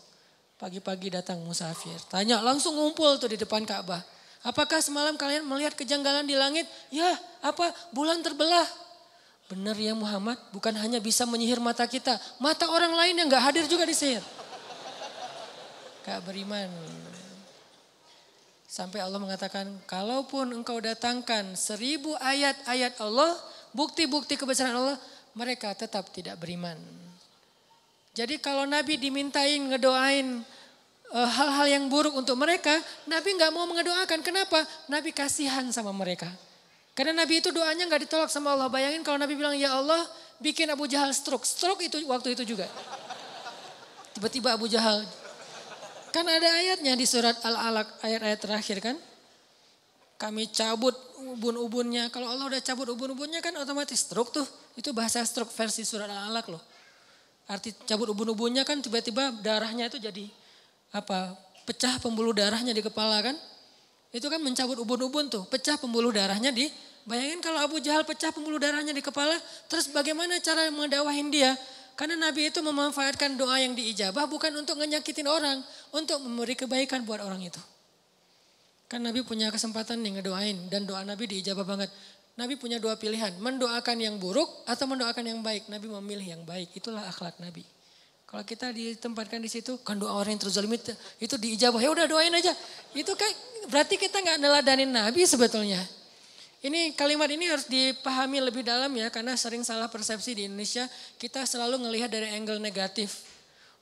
Pagi-pagi datang musafir, tanya langsung ngumpul tuh di depan Ka'bah. Apakah semalam kalian melihat kejanggalan di langit? Ya, apa? Bulan terbelah. Benar ya Muhammad, bukan hanya bisa menyihir mata kita, mata orang lain yang gak hadir juga disihir. Gak beriman. Sampai Allah mengatakan, kalaupun engkau datangkan 1000 ayat-ayat Allah, bukti-bukti kebesaran Allah, mereka tetap tidak beriman. Jadi kalau Nabi dimintain ngedoain hal-hal yang buruk untuk mereka, Nabi gak mau mengedoakan. Kenapa? Nabi kasihan sama mereka. Karena Nabi itu doanya gak ditolak sama Allah. Bayangin kalau Nabi bilang, ya Allah bikin Abu Jahal stroke. Stroke itu waktu itu juga. Tiba-tiba Abu Jahal. Kan ada ayatnya di surat Al-Alaq, ayat-ayat terakhir kan. Kami cabut ubun-ubunnya. Kalau Allah udah cabut ubun-ubunnya kan otomatis stroke tuh. Itu bahasa stroke versi surat Al-Alaq loh. Arti cabut ubun-ubunnya kan tiba-tiba darahnya itu jadi pecah pembuluh darahnya di kepala kan. Itu kan mencabut ubun-ubun tuh, pecah pembuluh darahnya di. Bayangin kalau Abu Jahal pecah pembuluh darahnya di kepala. Terus bagaimana cara mendawahin dia? Karena Nabi itu memanfaatkan doa yang diijabah bukan untuk ngenyakitin orang. Untuk memberi kebaikan buat orang itu. Kan Nabi punya kesempatan nih ngedoain. Dan doa Nabi diijabah banget. Nabi punya 2 pilihan. Mendoakan yang buruk atau mendoakan yang baik. Nabi memilih yang baik. Itulah akhlak Nabi. Kalau kita ditempatkan di situ. Kan doa orang yang terzalimi itu diijabah. Ya udah doain aja. Itu kan berarti kita gak neladanin Nabi sebetulnya. Ini kalimat ini harus dipahami lebih dalam ya, karena sering salah persepsi di Indonesia. Kita selalu ngelihat dari angle negatif.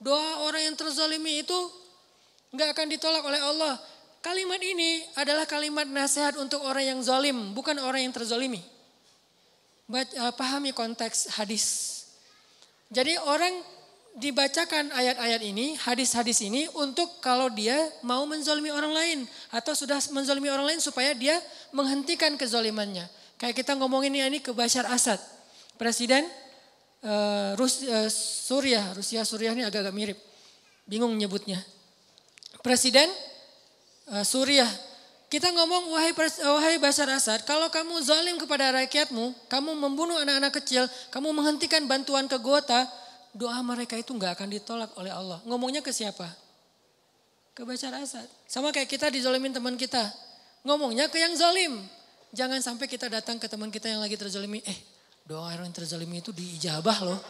Doa orang yang terzalimi itu gak akan ditolak oleh Allah. Kalimat ini adalah kalimat nasihat untuk orang yang zalim, bukan orang yang terzalimi. Pahami konteks hadis. Jadi orang dibacakan ayat-ayat ini, hadis-hadis ini untuk kalau dia mau menzalimi orang lain. Atau sudah menzalimi orang lain supaya dia menghentikan kezalimannya. Kayak kita ngomongin ini ke Bashar Assad. Presiden Rusia ini agak-agak mirip. Bingung nyebutnya. Presiden Suriah. Kita ngomong wahai Bashar Assad, kalau kamu zalim kepada rakyatmu, kamu membunuh anak-anak kecil, kamu menghentikan bantuan ke Gota, doa mereka itu gak akan ditolak oleh Allah. Ngomongnya ke siapa? Ke Bashar Assad. Sama kayak kita dizalimin teman kita. Ngomongnya ke yang zalim. Jangan sampai kita datang ke teman kita yang lagi terzalimi. Doa orang yang terzalimi itu diijabah loh.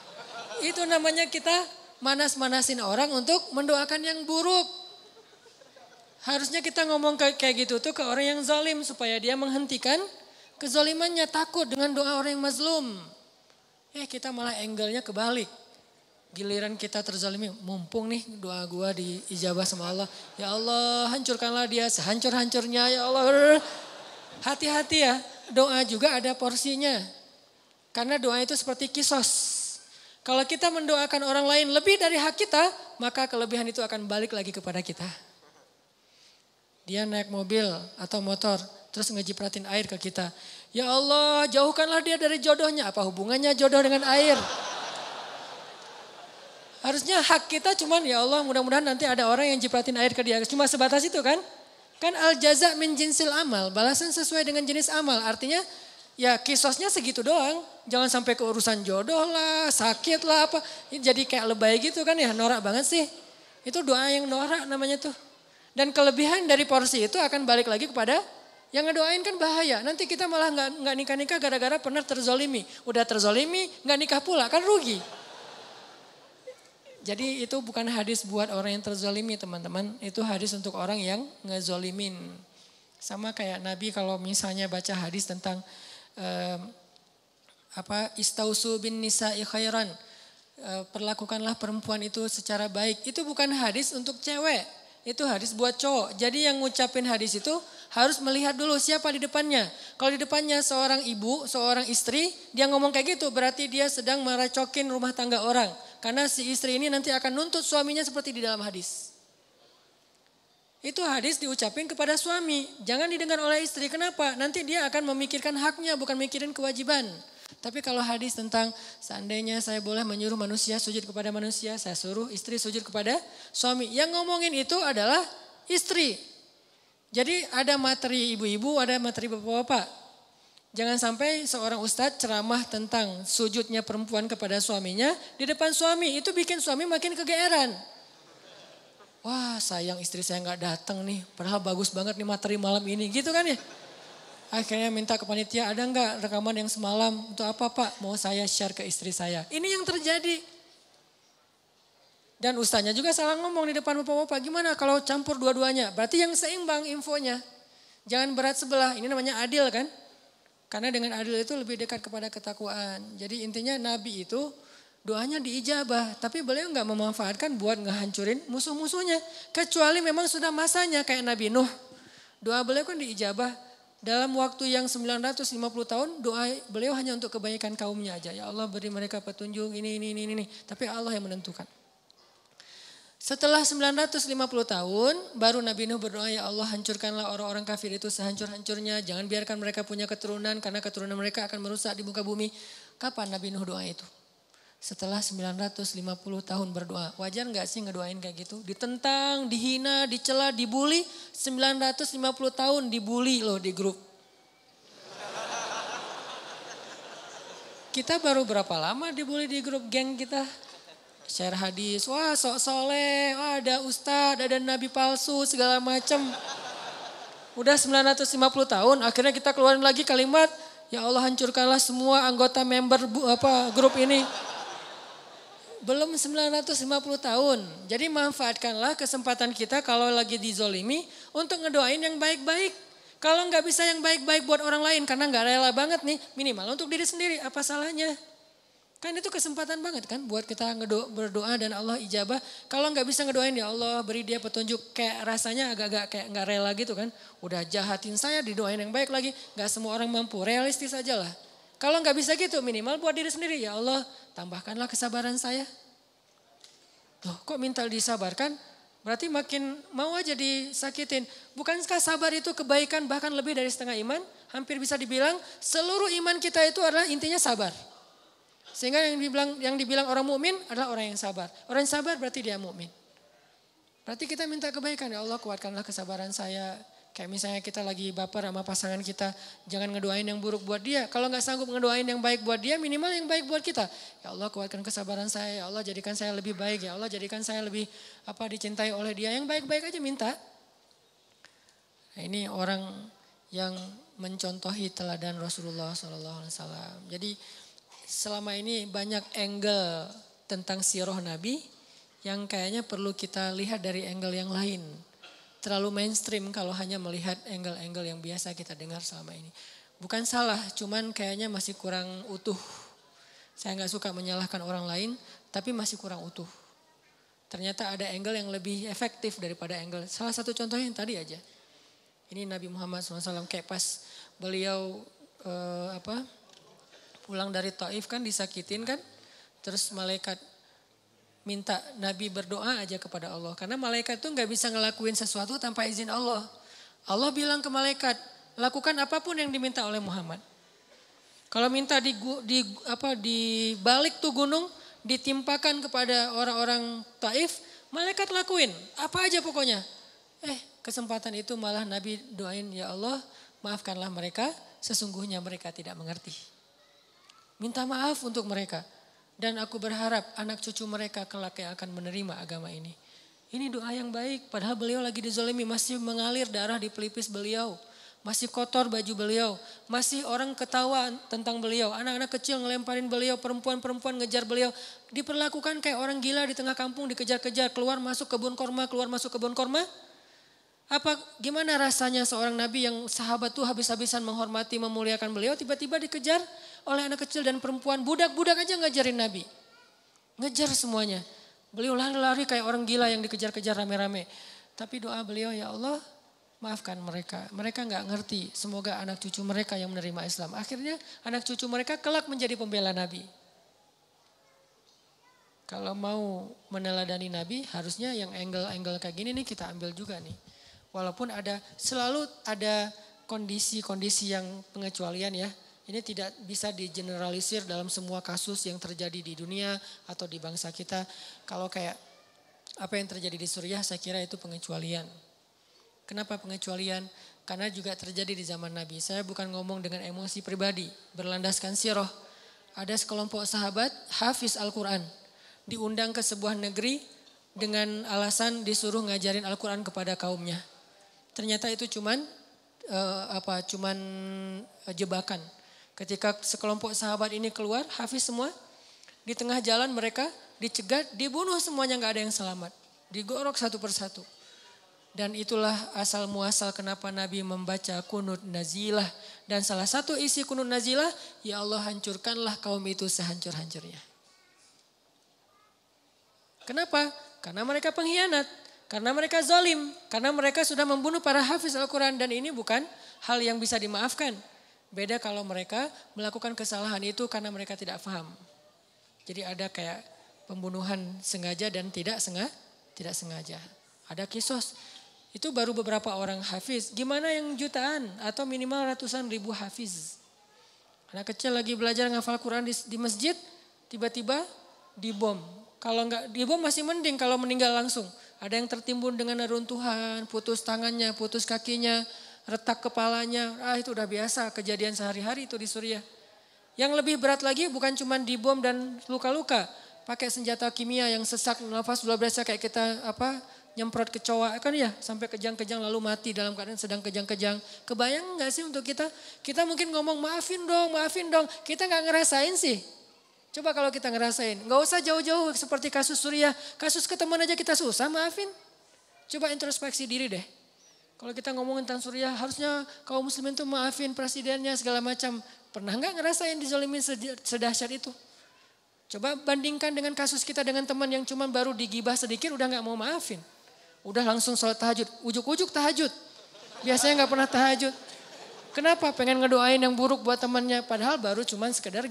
Itu namanya kita manas-manasin orang untuk mendoakan yang buruk. Harusnya kita ngomong kayak gitu tuh ke orang yang zalim supaya dia menghentikan kezolimannya, takut dengan doa orang yang mazlum. Kita malah angle-nya kebalik. Giliran kita terzalimi, mumpung nih doa gua diijabah sama Allah. Ya Allah, hancurkanlah dia sehancur-hancurnya ya Allah. Hati-hati ya, doa juga ada porsinya. Karena doa itu seperti kisos. Kalau kita mendoakan orang lain lebih dari hak kita, maka kelebihan itu akan balik lagi kepada kita. Dia naik mobil atau motor, terus ngejipratin air ke kita. Ya Allah, jauhkanlah dia dari jodohnya. Apa hubungannya jodoh dengan air? Harusnya hak kita cuman ya Allah mudah-mudahan nanti ada orang yang jipratin air ke dia. Cuma sebatas itu kan. Kan al jaza min jinsil amal. Balasan sesuai dengan jenis amal. Artinya ya kisosnya segitu doang. Jangan sampai ke urusan jodoh lah, sakit lah apa. Jadi kayak lebay gitu kan ya, norak banget sih. Itu doa yang norak namanya tuh. Dan kelebihan dari porsi itu akan balik lagi kepada yang ngedoain kan bahaya. Nanti kita malah nggak nikah-nikah gara-gara pernah terzolimi. Udah terzolimi nggak nikah pula kan rugi. Jadi itu bukan hadis buat orang yang terzolimi teman-teman. Itu hadis untuk orang yang ngezolimin. Sama kayak Nabi kalau misalnya baca hadis tentang istausu bin nisa'i khairan. Perlakukanlah perempuan itu secara baik. Itu bukan hadis untuk cewek. Itu hadis buat cowok. Jadi yang ngucapin hadis itu harus melihat dulu siapa di depannya. Kalau di depannya seorang ibu, seorang istri, dia ngomong kayak gitu berarti dia sedang meracokin rumah tangga orang. Karena si istri ini nanti akan nuntut suaminya seperti di dalam hadis. Itu hadis diucapin kepada suami. Jangan didengar oleh istri. Kenapa? Nanti dia akan memikirkan haknya bukan mikirin kewajiban. Tapi kalau hadis tentang seandainya saya boleh menyuruh manusia sujud kepada manusia, saya suruh istri sujud kepada suami. Yang ngomongin itu adalah istri. Jadi ada materi ibu-ibu, ada materi bapak-bapak. Jangan sampai seorang ustadz ceramah tentang sujudnya perempuan kepada suaminya di depan suami. Itu bikin suami makin kegeeran. Wah sayang istri saya gak datang nih. Padahal bagus banget nih materi malam ini. Gitu kan ya. Akhirnya minta ke panitia ada gak rekaman yang semalam. Untuk apa Pak? Mau saya share ke istri saya. Ini yang terjadi. Dan ustaznya juga salah ngomong di depan bapak-bapak. Gimana kalau campur dua-duanya? Berarti yang seimbang infonya. Jangan berat sebelah. Ini namanya adil kan. Karena dengan adil itu lebih dekat kepada ketakwaan. Jadi intinya Nabi itu doanya diijabah. Tapi beliau gak memanfaatkan buat ngehancurin musuh-musuhnya. Kecuali memang sudah masanya kayak Nabi Nuh. Doa beliau kan diijabah. Dalam waktu yang 950 tahun doa beliau hanya untuk kebaikan kaumnya aja. Ya Allah beri mereka petunjuk ini. Tapi Allah yang menentukan. Setelah 950 tahun baru Nabi Nuh berdoa ya Allah hancurkanlah orang-orang kafir itu sehancur-hancurnya. Jangan biarkan mereka punya keturunan karena keturunan mereka akan merusak di muka bumi. Kapan Nabi Nuh doa itu? Setelah 950 tahun berdoa. Wajar gak sih ngedoain kayak gitu? Ditentang, dihina, dicela, dibully. 950 tahun dibully loh di grup. Kita baru berapa lama dibully di grup geng kita? Share hadis, wah sok soleh, wah ada ustadz, ada nabi palsu, segala macam. Udah 950 tahun, akhirnya kita keluarin lagi kalimat, ya Allah hancurkanlah semua anggota member grup ini. Belum 950 tahun, jadi manfaatkanlah kesempatan kita kalau lagi dizolimi untuk ngedoain yang baik-baik. Kalau nggak bisa yang baik-baik buat orang lain karena nggak rela banget nih, minimal untuk diri sendiri, apa salahnya? Kan itu kesempatan banget kan buat kita berdoa dan Allah ijabah. Kalau nggak bisa ngedoain ya Allah beri dia petunjuk kayak rasanya agak-agak kayak nggak rela gitu kan. Udah jahatin saya didoain yang baik lagi. Nggak semua orang mampu, realistis aja lah. Kalau nggak bisa gitu minimal buat diri sendiri ya Allah tambahkanlah kesabaran saya. Loh kok minta disabarkan? Berarti makin mau aja disakitin. Bukankah sabar itu kebaikan bahkan lebih dari setengah iman? Hampir bisa dibilang seluruh iman kita itu adalah intinya sabar. Sehingga yang dibilang orang mukmin adalah orang yang sabar. Orang yang sabar berarti dia mukmin. Berarti kita minta kebaikan ya Allah kuatkanlah kesabaran saya. Kayak misalnya kita lagi baper sama pasangan kita, jangan ngedoain yang buruk buat dia. Kalau nggak sanggup ngedoain yang baik buat dia, minimal yang baik buat kita. Ya Allah kuatkan kesabaran saya, ya Allah jadikan saya lebih baik, ya Allah jadikan saya lebih dicintai oleh dia. Yang baik-baik aja minta. Nah, ini orang yang mencontohi teladan Rasulullah SAW. Jadi selama ini banyak angle tentang sirah Nabi yang kayaknya perlu kita lihat dari angle yang lain. Terlalu mainstream kalau hanya melihat angle-angle yang biasa kita dengar selama ini. Bukan salah, cuman kayaknya masih kurang utuh. Saya nggak suka menyalahkan orang lain, tapi masih kurang utuh. Ternyata ada angle yang lebih efektif daripada angle. Salah satu contohnya yang tadi aja. Ini Nabi Muhammad SAW kayak pas beliau pulang dari Taif kan disakitin kan. Terus malaikat minta Nabi berdoa aja kepada Allah. Karena malaikat tuh nggak bisa ngelakuin sesuatu tanpa izin Allah. Allah bilang ke malaikat, lakukan apapun yang diminta oleh Muhammad. Kalau minta di balik tuh gunung ditimpakan kepada orang-orang Taif, malaikat lakuin apa aja pokoknya. Kesempatan itu malah Nabi doain, ya Allah maafkanlah mereka, sesungguhnya mereka tidak mengerti. Minta maaf untuk mereka. Dan aku berharap anak cucu mereka kelak yang akan menerima agama ini. Ini doa yang baik, padahal beliau lagi dizalimi, masih mengalir darah di pelipis beliau. Masih kotor baju beliau, masih orang ketawa tentang beliau. Anak-anak kecil ngelemparin beliau, perempuan-perempuan ngejar beliau. Diperlakukan kayak orang gila di tengah kampung, dikejar-kejar, keluar masuk kebun korma, keluar masuk kebun korma. Gimana rasanya seorang nabi yang sahabat tuh habis-habisan menghormati, memuliakan beliau, tiba-tiba dikejar oleh anak kecil dan perempuan. Budak-budak aja ngejarin nabi. Ngejar semuanya. Beliau lari-lari kayak orang gila yang dikejar-kejar rame-rame. Tapi doa beliau, ya Allah maafkan mereka. Mereka gak ngerti. Semoga anak cucu mereka yang menerima Islam. Akhirnya anak cucu mereka kelak menjadi pembela Nabi. Kalau mau meneladani Nabi, harusnya yang angle-angle kayak gini nih kita ambil juga nih. Walaupun selalu ada kondisi-kondisi yang pengecualian ya. Ini tidak bisa digeneralisir dalam semua kasus yang terjadi di dunia atau di bangsa kita. Kalau kayak apa yang terjadi di Suriah, saya kira itu pengecualian. Kenapa pengecualian? Karena juga terjadi di zaman Nabi. Saya bukan ngomong dengan emosi pribadi, berlandaskan sirah. Ada sekelompok sahabat hafiz Al-Quran. Diundang ke sebuah negeri dengan alasan disuruh ngajarin Al-Quran kepada kaumnya. Ternyata itu cuman jebakan. Ketika sekelompok sahabat ini keluar, hafiz semua. Di tengah jalan mereka dicegat, dibunuh semuanya, gak ada yang selamat. Digorok satu persatu. Dan itulah asal muasal kenapa Nabi membaca kunut nazilah. Dan salah satu isi kunut nazilah, ya Allah hancurkanlah kaum itu sehancur-hancurnya. Kenapa? Karena mereka pengkhianat. Karena mereka zalim. Karena mereka sudah membunuh para hafiz Al-Quran. Dan ini bukan hal yang bisa dimaafkan. Beda kalau mereka melakukan kesalahan itu karena mereka tidak paham. Jadi ada kayak pembunuhan sengaja dan tidak sengaja. Ada kisos. Itu baru beberapa orang hafiz. Gimana yang jutaan atau minimal ratusan ribu hafiz. Anak kecil lagi belajar ngafal Quran di masjid, tiba-tiba dibom. Kalau enggak dibom masih mending, kalau meninggal langsung. Ada yang tertimbun dengan reruntuhan, putus tangannya, putus kakinya, retak kepalanya. Itu udah biasa kejadian sehari-hari itu di Suriah. Yang lebih berat lagi bukan cuma dibom dan luka-luka. Pakai senjata kimia yang sesak nafas luar biasa kayak kita nyemprot kecoa kan ya. Sampai kejang-kejang lalu mati dalam keadaan sedang kejang-kejang. Kebayang gak sih untuk kita? Kita mungkin ngomong maafin dong. Kita gak ngerasain sih. Coba kalau kita ngerasain. Gak usah jauh-jauh seperti kasus Suriah. Kasus ke teman aja kita susah maafin. Coba introspeksi diri deh. Kalau kita ngomongin tentang Suriah, harusnya kaum muslimin tuh maafin presidennya segala macam. Pernah gak ngerasain dizalimin sedahsyat itu? Coba bandingkan dengan kasus kita dengan teman yang cuma baru digibah sedikit udah gak mau maafin. Udah langsung sholat tahajud, ujuk-ujuk tahajud. Biasanya gak pernah tahajud. Kenapa? Pengen ngedoain yang buruk buat temannya. Padahal baru cuma sekedar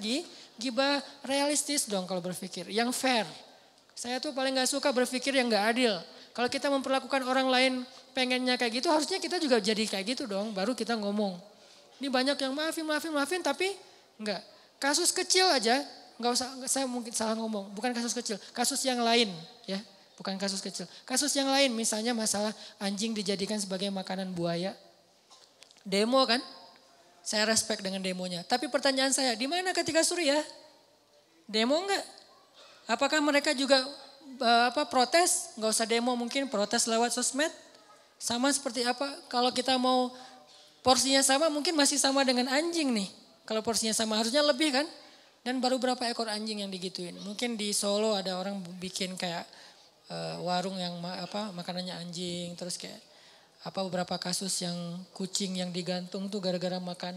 gibah. Realistis dong kalau berpikir, yang fair. Saya tuh paling gak suka berpikir yang gak adil. Kalau kita memperlakukan orang lain pengennya kayak gitu, harusnya kita juga jadi kayak gitu dong. Baru kita ngomong. Ini banyak yang maafin, tapi enggak. Kasus kecil aja, enggak usah, saya mungkin salah ngomong. Bukan kasus kecil, kasus yang lain ya. Bukan kasus kecil. Kasus yang lain misalnya masalah anjing dijadikan sebagai makanan buaya. Demo kan? Saya respect dengan demonya. Tapi pertanyaan saya, di mana ketika Suriah? Demo enggak? Apakah mereka juga protes? Enggak usah demo, mungkin protes lewat sosmed. Sama seperti apa? Kalau kita mau porsinya sama, mungkin masih sama dengan anjing nih. Kalau porsinya sama harusnya lebih kan? Dan baru berapa ekor anjing yang digituin? Mungkin di Solo ada orang bikin kayak warung yang makanannya anjing, terus kayak beberapa kasus yang kucing yang digantung tuh gara-gara makan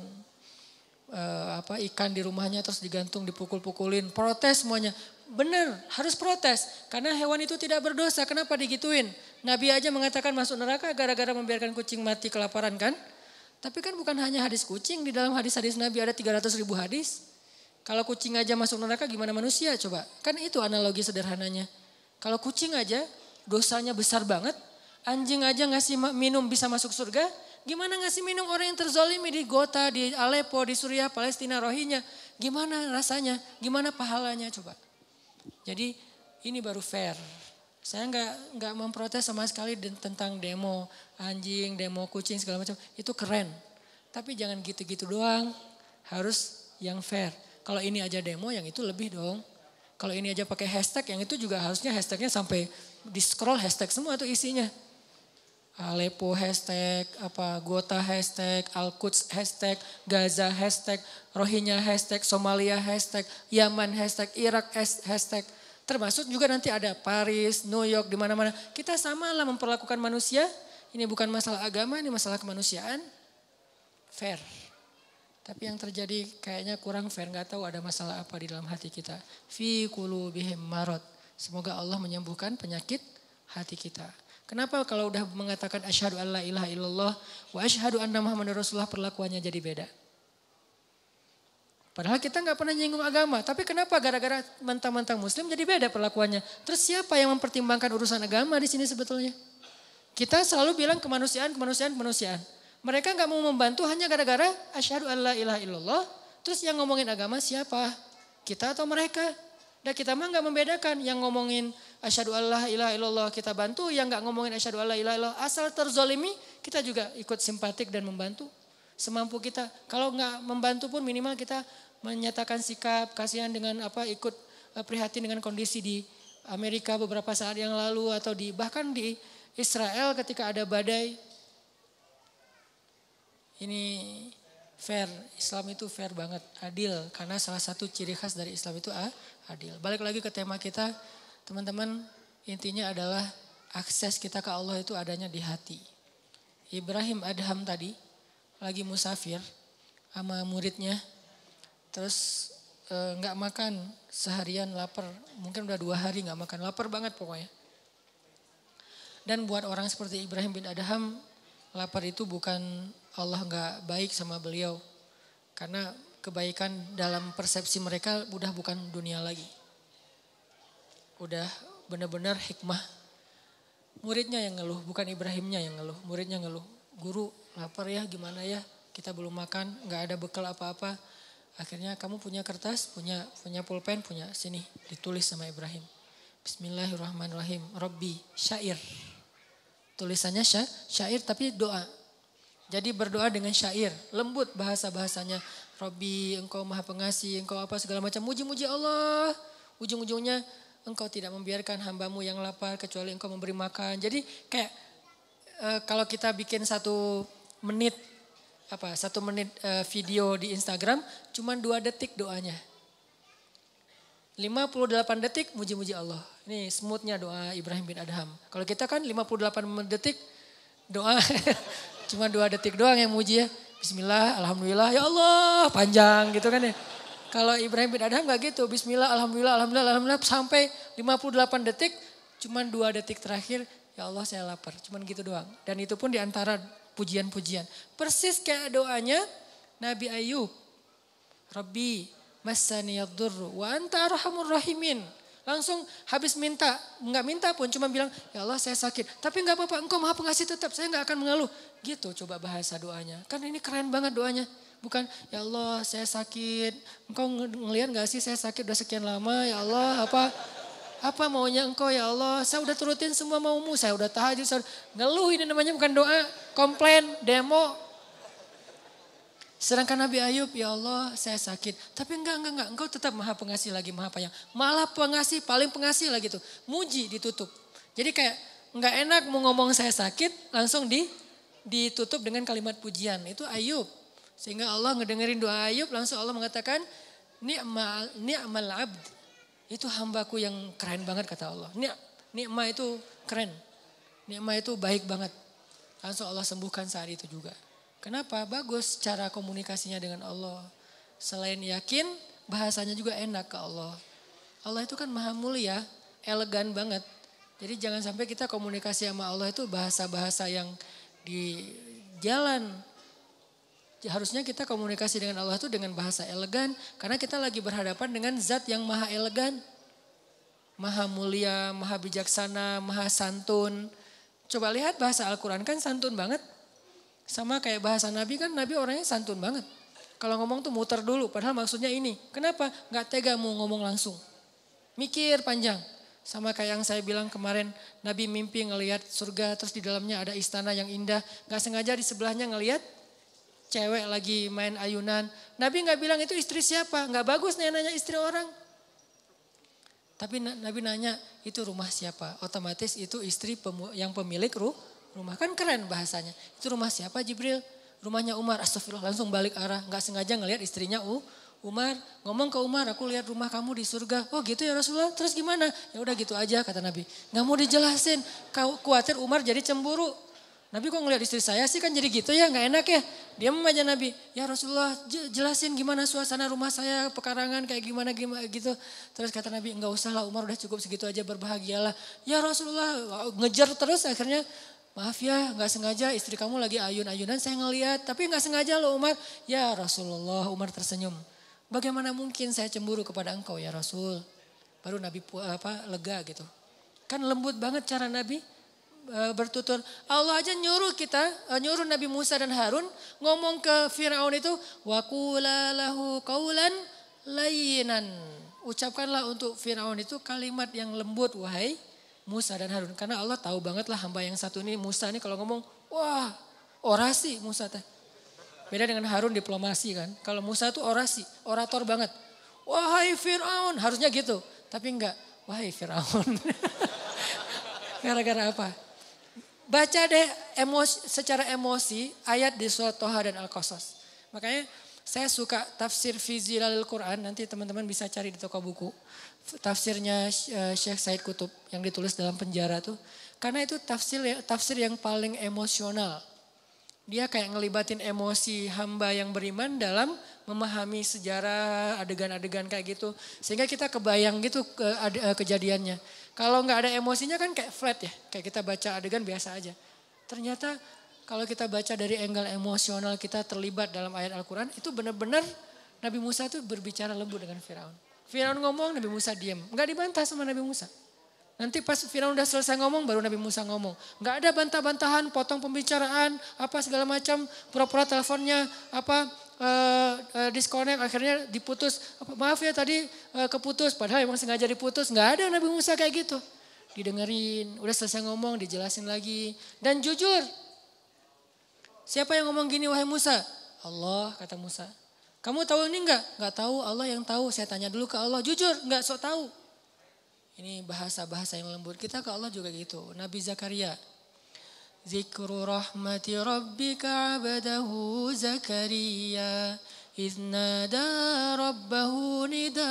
ikan di rumahnya terus digantung, dipukul-pukulin, protes semuanya. Benar, harus protes. Karena hewan itu tidak berdosa, kenapa digituin? Nabi aja mengatakan masuk neraka gara-gara membiarkan kucing mati kelaparan kan? Tapi kan bukan hanya hadis kucing, di dalam hadis-hadis Nabi ada 300.000 hadis. Kalau kucing aja masuk neraka gimana manusia coba? Kan itu analogi sederhananya. Kalau kucing aja dosanya besar banget, anjing aja ngasih minum bisa masuk surga, gimana ngasih minum orang yang terzolimi di Gota, di Aleppo, di Suriah, Palestina, Rohingya. Gimana rasanya, gimana pahalanya coba. Jadi ini baru fair. Saya nggak memprotes sama sekali tentang demo anjing, demo kucing segala macam. Itu keren. Tapi jangan gitu-gitu doang. Harus yang fair. Kalau ini aja demo, yang itu lebih dong. Kalau ini aja pakai hashtag, yang itu juga harusnya hashtagnya sampai di scroll hashtag semua tuh isinya. Aleppo hashtag, Gota hashtag, Al-Quds hashtag, Gaza hashtag, Rohingya hashtag, Somalia hashtag, Yaman hashtag, Irak hashtag. Termasuk juga nanti ada Paris, New York, di mana-mana. Kita samalah memperlakukan manusia. Ini bukan masalah agama, ini masalah kemanusiaan. Fair. Tapi yang terjadi kayaknya kurang fair. Gak tahu ada masalah apa di dalam hati kita. Fi qulubihim marad. Semoga Allah menyembuhkan penyakit hati kita. Kenapa kalau udah mengatakan asyhadu alla ilaha illallah wa asyhadu anna muhammadar rasulullah perlakuannya jadi beda? Padahal kita nggak pernah nyinggung agama. Tapi kenapa gara-gara mentang-mentang muslim jadi beda perlakuannya? Terus siapa yang mempertimbangkan urusan agama di sini sebetulnya? Kita selalu bilang kemanusiaan. Mereka nggak mau membantu hanya gara-gara asyhadu alla ilaha illallah. Terus yang ngomongin agama siapa? Kita atau mereka? Dan kita mah nggak membedakan. Yang ngomongin asyhadu alla ilaha illallah kita bantu. Yang nggak ngomongin asyhadu alla ilaha illallah asal terzolimi kita juga ikut simpatik dan membantu. Semampu kita. Kalau nggak membantu pun minimal kita menyatakan sikap kasihan dengan ikut prihatin dengan kondisi di Amerika beberapa saat yang lalu atau bahkan di Israel ketika ada badai. Ini fair, Islam itu fair banget, adil karena salah satu ciri khas dari Islam itu adil. Balik lagi ke tema kita, teman-teman, intinya adalah akses kita ke Allah itu adanya di hati. Ibrahim Adham tadi lagi musafir sama muridnya. Terus nggak makan seharian lapar, mungkin udah 2 hari nggak makan, lapar banget pokoknya. Dan buat orang seperti Ibrahim bin Adham, lapar itu bukan Allah nggak baik sama beliau, karena kebaikan dalam persepsi mereka udah bukan dunia lagi, udah benar-benar hikmah. Muridnya yang ngeluh, bukan Ibrahimnya yang ngeluh, muridnya ngeluh. Guru lapar ya, gimana ya, kita belum makan, nggak ada bekal apa-apa. Akhirnya kamu punya kertas, punya pulpen, punya sini ditulis sama Ibrahim. Bismillahirrahmanirrahim. Rabbi syair. Tulisannya syair tapi doa. Jadi berdoa dengan syair, lembut bahasanya. Rabbi engkau maha pengasih, engkau apa segala macam. Muji-muji Allah. Ujung-ujungnya engkau tidak membiarkan hambamu yang lapar kecuali engkau memberi makan. Jadi kayak kalau kita bikin 1 menit video di Instagram cuma 2 detik doanya. 58 detik muji-muji Allah. Ini smoothnya doa Ibrahim bin Adham. Kalau kita kan 58 detik doa cuma 2 detik doang yang muji ya. Bismillah, alhamdulillah, ya Allah, panjang gitu kan ya. Kalau Ibrahim bin Adham gak gitu. Bismillah, alhamdulillah sampai 58 detik cuma 2 detik terakhir ya Allah saya lapar. Cuman gitu doang. Dan itu pun diantara pujian-pujian. Persis kayak doanya Nabi Ayub. Rabbi massaniyad-durru wa anta arhamur rahimin. Langsung habis minta, enggak minta pun cuma bilang ya Allah saya sakit. Tapi enggak apa-apa engkau maha pengasih tetap, saya enggak akan mengeluh. Gitu coba bahasa doanya. Kan ini keren banget doanya. Bukan ya Allah saya sakit, engkau ngelihat enggak sih saya sakit udah sekian lama ya Allah apa maunya engkau ya Allah, saya udah turutin semua maumu, saya udah tahajud, ngeluh ini namanya bukan doa, komplain, demo. Sedangkan Nabi Ayub, ya Allah saya sakit. Tapi enggak, engkau tetap maha pengasih lagi, maha penyayang. Malah pengasih, paling pengasih lagi tuh, muji ditutup. Jadi kayak enggak enak mau ngomong saya sakit, langsung ditutup dengan kalimat pujian, itu Ayub. Sehingga Allah ngedengerin doa Ayub, langsung Allah mengatakan, ni'mal abd. Itu hambaku yang keren banget kata Allah. Nikmah itu keren. Nikmah itu baik banget. Langsung Allah sembuhkan saat itu juga. Kenapa? Bagus cara komunikasinya dengan Allah. Selain yakin, bahasanya juga enak ke Allah. Allah itu kan maha mulia, elegan banget. Jadi jangan sampai kita komunikasi sama Allah itu bahasa-bahasa yang di jalan. Harusnya kita komunikasi dengan Allah itu dengan bahasa elegan. Karena kita lagi berhadapan dengan zat yang maha elegan. Maha mulia, maha bijaksana, maha santun. Coba lihat bahasa Al-Quran kan santun banget. Sama kayak bahasa Nabi kan, Nabi orangnya santun banget. Kalau ngomong tuh muter dulu, padahal maksudnya ini. Kenapa? Gak tega mau ngomong langsung. Mikir panjang. Sama kayak yang saya bilang kemarin, Nabi mimpi ngelihat surga, terus di dalamnya ada istana yang indah. Gak sengaja di sebelahnya ngelihat cewek lagi main ayunan. Nabi gak bilang itu istri siapa, gak bagus nih nanya istri orang. Tapi Nabi nanya itu rumah siapa, otomatis itu istri yang pemilik rumah. Kan keren bahasanya, itu rumah siapa Jibril? Rumahnya Umar, astagfirullah langsung balik arah. Gak sengaja ngelihat istrinya Umar, ngomong ke Umar, aku lihat rumah kamu di surga. Oh gitu ya Rasulullah, terus gimana? Ya udah gitu aja kata Nabi. Gak mau dijelasin, khawatir Umar jadi cemburu. Nabi kok ngeliat istri saya sih kan jadi gitu ya, gak enak ya. Diam aja Nabi, ya Rasulullah jelasin gimana suasana rumah saya, pekarangan kayak gimana gitu. Terus kata Nabi, enggak usah lah Umar udah cukup segitu aja berbahagialah. Ya Rasulullah ngejar terus akhirnya, maaf ya gak sengaja istri kamu lagi ayun-ayunan saya ngeliat. Tapi gak sengaja loh Umar. Ya Rasulullah, Umar tersenyum. Bagaimana mungkin saya cemburu kepada engkau ya Rasul. Baru Nabi lega gitu. Kan lembut banget cara Nabi bertutur. Allah aja nyuruh Nabi Musa dan Harun ngomong ke Firaun itu, wa qula lahu qaulan layyinan. Ucapkanlah untuk Firaun itu kalimat yang lembut wahai Musa dan Harun. Karena Allah tahu banget lah hamba yang satu ini Musa ini kalau ngomong, wah orasi Musa teh. Beda dengan Harun diplomasi kan. Kalau Musa tuh orasi, orator banget. Wahai Firaun, harusnya gitu. Tapi enggak, wahai Firaun. Gara-gara apa? Baca deh secara emosi ayat di surat Toha dan Al-Qasas. Makanya saya suka tafsir fi zilalil Quran. Nanti teman-teman bisa cari di toko buku. Tafsirnya Syekh Said Qutb yang ditulis dalam penjara tuh. Karena itu tafsir yang paling emosional. Dia kayak ngelibatin emosi hamba yang beriman dalam memahami sejarah adegan-adegan kayak gitu. Sehingga kita kebayang gitu kejadiannya. Kalau nggak ada emosinya kan kayak flat ya. Kayak kita baca adegan biasa aja. Ternyata kalau kita baca dari angle emosional kita terlibat dalam ayat Al-Quran. Itu benar-benar Nabi Musa tuh berbicara lembut dengan Firaun. Firaun ngomong, Nabi Musa diam. Nggak dibantah sama Nabi Musa. Nanti pas Firaun udah selesai ngomong baru Nabi Musa ngomong. Nggak ada bantah-bantahan, potong pembicaraan, apa segala macam. Pura-pura teleponnya, disconnect akhirnya diputus. Maaf ya tadi keputus padahal emang sengaja diputus. Nggak ada Nabi Musa kayak gitu. Didengerin, udah selesai ngomong dijelasin lagi. Dan jujur, siapa yang ngomong gini wahai Musa? Allah kata Musa. Kamu tahu ini enggak? Enggak tahu, Allah yang tahu. Saya tanya dulu ke Allah, jujur enggak sok tahu. Ini bahasa-bahasa yang lembut. Kita ke Allah juga gitu. Nabi Zakaria. Zikru rahmati rabbika abadahu Zakaria. Iznada rabbahu nidaan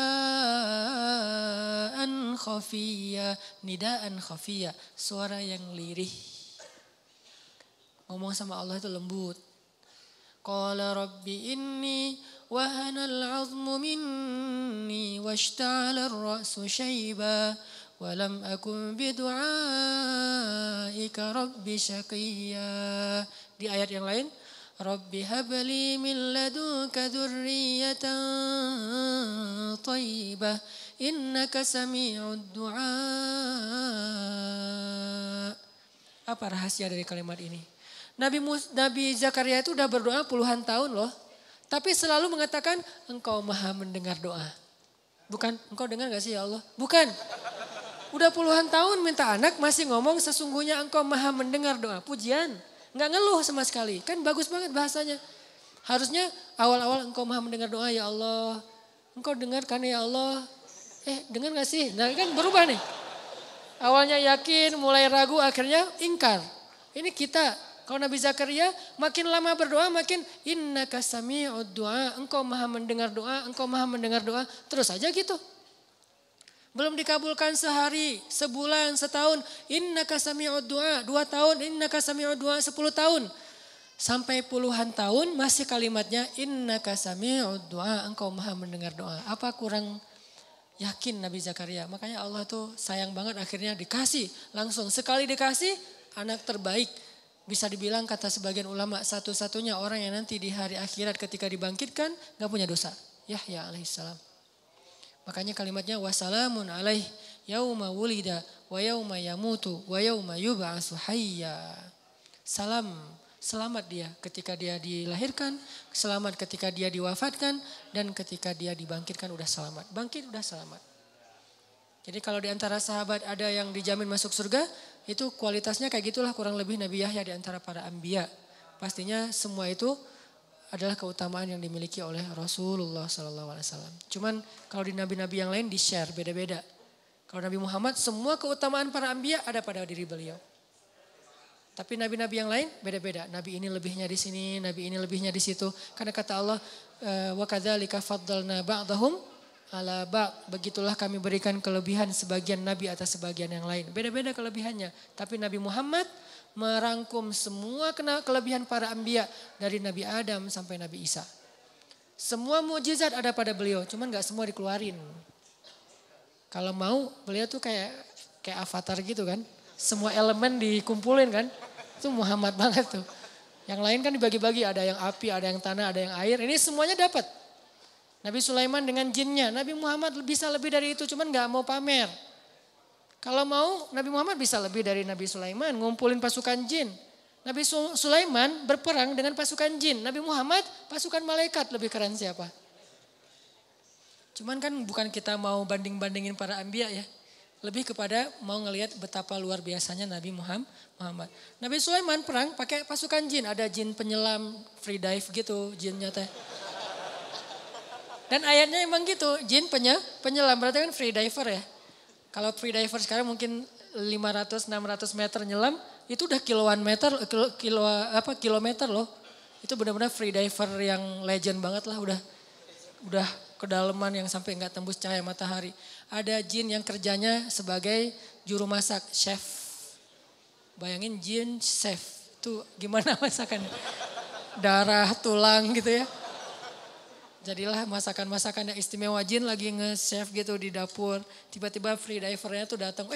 khafiyya. Nidaan khafiyya. Suara yang lirih. Ngomong sama Allah itu lembut. Qala rabbi inni wahana al-'azmu minni washta'ala ar-ra'su shayba wa lam akun bidu'aika rabbi syaqiyya. Di ayat yang lain, rabbi habli min ladunka dzurriyyatan thayyibah innaka sami'ud du'a. Apa rahasia dari kalimat ini? Nabi Zakaria itu udah berdoa puluhan tahun loh. Tapi selalu mengatakan engkau maha mendengar doa. Bukan, engkau dengar gak sih ya Allah? Bukan. Udah puluhan tahun minta anak masih ngomong sesungguhnya engkau maha mendengar doa. Pujian. Gak ngeluh sama sekali. Kan bagus banget bahasanya. Harusnya awal-awal engkau maha mendengar doa ya Allah. Engkau dengar kan ya Allah. Dengar gak sih? Nah kan berubah nih. Awalnya yakin, mulai ragu, akhirnya ingkar. Ini kita. Kalau Nabi Zakaria makin lama berdoa makin innaka sami'ud du'a. Engkau maha mendengar doa, engkau maha mendengar doa. Terus aja gitu. Belum dikabulkan sehari, sebulan, setahun. Innaka sami'ud du'a, 2 tahun. Innaka sami'ud du'a, 10 tahun. Sampai puluhan tahun masih kalimatnya innaka sami'ud du'a, engkau maha mendengar doa. Apa kurang yakin Nabi Zakaria? Makanya Allah tuh sayang banget akhirnya dikasih. Langsung sekali dikasih anak terbaik. Bisa dibilang kata sebagian ulama satu-satunya orang yang nanti di hari akhirat ketika dibangkitkan gak punya dosa. Yahya alaihissalam. Makanya kalimatnya wassalamun alaih yauma wulida wa yauma yamutu wa yauma yub'atsu hayya. Salam, selamat dia ketika dia dilahirkan, selamat ketika dia diwafatkan, dan ketika dia dibangkitkan udah selamat. Bangkit udah selamat. Jadi kalau di antara sahabat ada yang dijamin masuk surga, itu kualitasnya kayak gitulah kurang lebih Nabi Yahya di antara para anbiya. Pastinya semua itu adalah keutamaan yang dimiliki oleh Rasulullah SAW. Cuman kalau di nabi-nabi yang lain di-share beda-beda. Kalau Nabi Muhammad semua keutamaan para anbiya ada pada diri beliau. Tapi nabi-nabi yang lain beda-beda. Nabi ini lebihnya di sini, nabi ini lebihnya di situ. Karena kata Allah, wa kadzalika faddalna ba'dahum ala ba'd. Begitulah kami berikan kelebihan sebagian nabi atas sebagian yang lain. Beda-beda kelebihannya. Tapi Nabi Muhammad merangkum semua kelebihan para anbiya dari Nabi Adam sampai Nabi Isa. Semua mukjizat ada pada beliau, cuman gak semua dikeluarin. Kalau mau beliau tuh kayak avatar gitu kan. Semua elemen dikumpulin kan. Itu Muhammad banget tuh. Yang lain kan dibagi-bagi, ada yang api, ada yang tanah, ada yang air. Ini semuanya dapat. Nabi Sulaiman dengan jinnya. Nabi Muhammad bisa lebih dari itu, cuman gak mau pamer. Kalau mau Nabi Muhammad bisa lebih dari Nabi Sulaiman, ngumpulin pasukan jin. Nabi Sulaiman berperang dengan pasukan jin. Nabi Muhammad pasukan malaikat, lebih keren siapa? Cuman kan bukan kita mau banding-bandingin para anbiya ya. Lebih kepada mau ngelihat betapa luar biasanya Nabi Muhammad. Nabi Sulaiman perang pakai pasukan jin. Ada jin penyelam, free dive gitu jinnya teh. Dan ayatnya emang gitu, jin penyelam berarti kan free diver ya. Kalau free diver sekarang mungkin 500-600 meter nyelam, itu udah kilometer loh. Itu benar-benar free diver yang legend banget lah, udah kedalaman yang sampai nggak tembus cahaya matahari. Ada jin yang kerjanya sebagai juru masak, chef. Bayangin jin chef, itu gimana masakannya? Darah, tulang gitu ya. Jadilah masakan-masakan yang istimewa, jin lagi nge-chef gitu di dapur. Tiba-tiba free divernya tuh datang,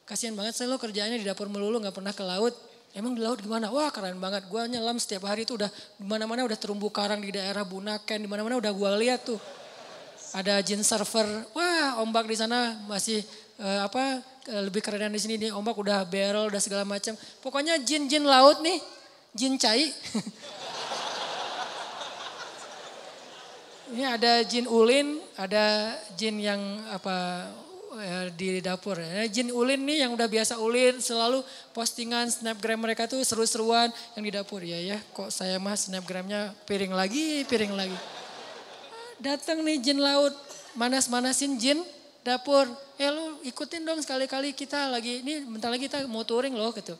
kasihan banget saya lo kerjaannya di dapur melulu gak pernah ke laut. Emang di laut gimana? Wah keren banget, gue nyelam setiap hari tuh udah dimana-mana udah terumbu karang di daerah Bunaken, dimana-mana udah gue lihat tuh. Ada jin surfer, wah ombak di sana masih lebih keren di sini nih, ombak udah barrel, udah segala macam. Pokoknya jin-jin laut nih, jin cai. Ini ada jin ulin, ada jin yang di dapur. Jin ulin nih yang udah biasa ulin, selalu postingan snapgram mereka tuh seru-seruan yang di dapur. Ya kok saya mah snapgramnya piring lagi. Datang nih jin laut, manas-manasin jin dapur. Lu ikutin dong sekali-kali kita lagi, ini bentar lagi kita mau touring loh gitu.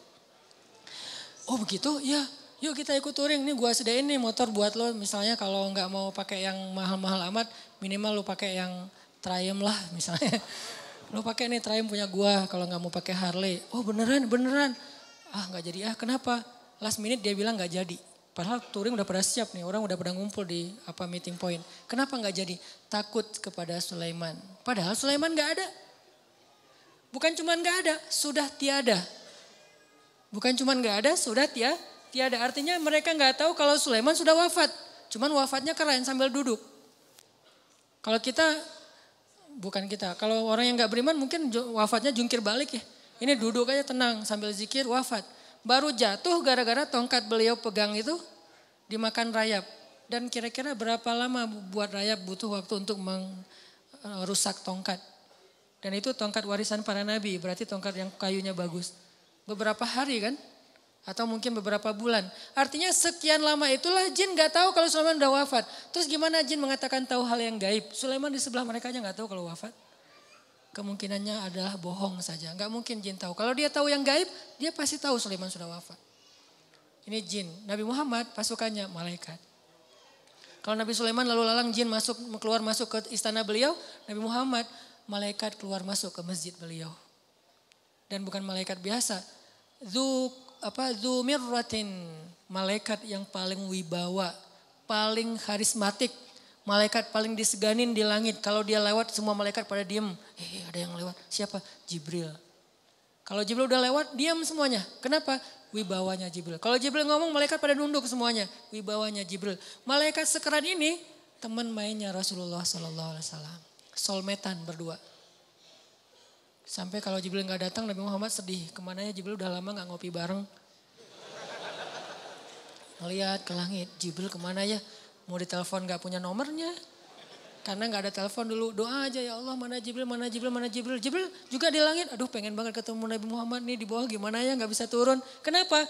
Oh begitu? Ya. Yuk kita ikut touring, nih gua sediain nih motor buat lo. Misalnya kalau nggak mau pakai yang mahal-mahal amat, minimal lo pakai yang Triumph lah misalnya. Lo pakai nih Triumph punya gua kalau nggak mau pakai Harley. Oh beneran. Nggak jadi kenapa? Last minute dia bilang nggak jadi. Padahal touring udah pada siap nih, orang udah pada ngumpul di meeting point. Kenapa nggak jadi? Takut kepada Sulaiman. Padahal Sulaiman nggak ada. Bukan cuma nggak ada, sudah tiada. Bukan cuma nggak ada, sudah tiada. Artinya mereka nggak tahu kalau Sulaiman sudah wafat. Cuman wafatnya keren sambil duduk. Kalau kalau orang yang nggak beriman mungkin wafatnya jungkir balik ya. Ini duduk aja tenang sambil zikir wafat. Baru jatuh gara-gara tongkat beliau pegang itu dimakan rayap. Dan kira-kira berapa lama buat rayap butuh waktu untuk merusak tongkat. Dan itu tongkat warisan para nabi, berarti tongkat yang kayunya bagus. Beberapa hari kan? Atau mungkin beberapa bulan. Artinya sekian lama itulah jin gak tahu kalau Sulaiman udah wafat. Terus gimana jin mengatakan tahu hal yang gaib? Sulaiman di sebelah mereka aja gak tahu kalau wafat. Kemungkinannya adalah bohong saja. Gak mungkin jin tahu. Kalau dia tahu yang gaib, dia pasti tahu Sulaiman sudah wafat. Ini jin. Nabi Muhammad pasukannya malaikat. Kalau Nabi Sulaiman lalu lalang jin keluar masuk ke istana beliau. Nabi Muhammad malaikat keluar masuk ke masjid beliau. Dan bukan malaikat biasa. Dzumirratin, malaikat yang paling wibawa, paling karismatik, malaikat paling diseganin di langit. Kalau dia lewat semua malaikat pada diem. Ada yang lewat. Siapa? Jibril. Kalau Jibril udah lewat diam semuanya. Kenapa? Wibawanya Jibril. Kalau Jibril ngomong malaikat pada nunduk semuanya. Wibawanya Jibril. Malaikat sekeren ini teman mainnya Rasulullah SAW. Soulmate-an berdua. Sampai kalau Jibril gak datang Nabi Muhammad sedih. Kemana ya Jibril udah lama gak ngopi bareng. Ngeliat ke langit. Jibril kemana ya? Mau ditelepon gak punya nomornya. Karena gak ada telepon dulu. Doa aja ya Allah mana Jibril, mana Jibril, mana Jibril. Jibril juga di langit. Aduh pengen banget ketemu Nabi Muhammad nih di bawah gimana ya gak bisa turun. Kenapa?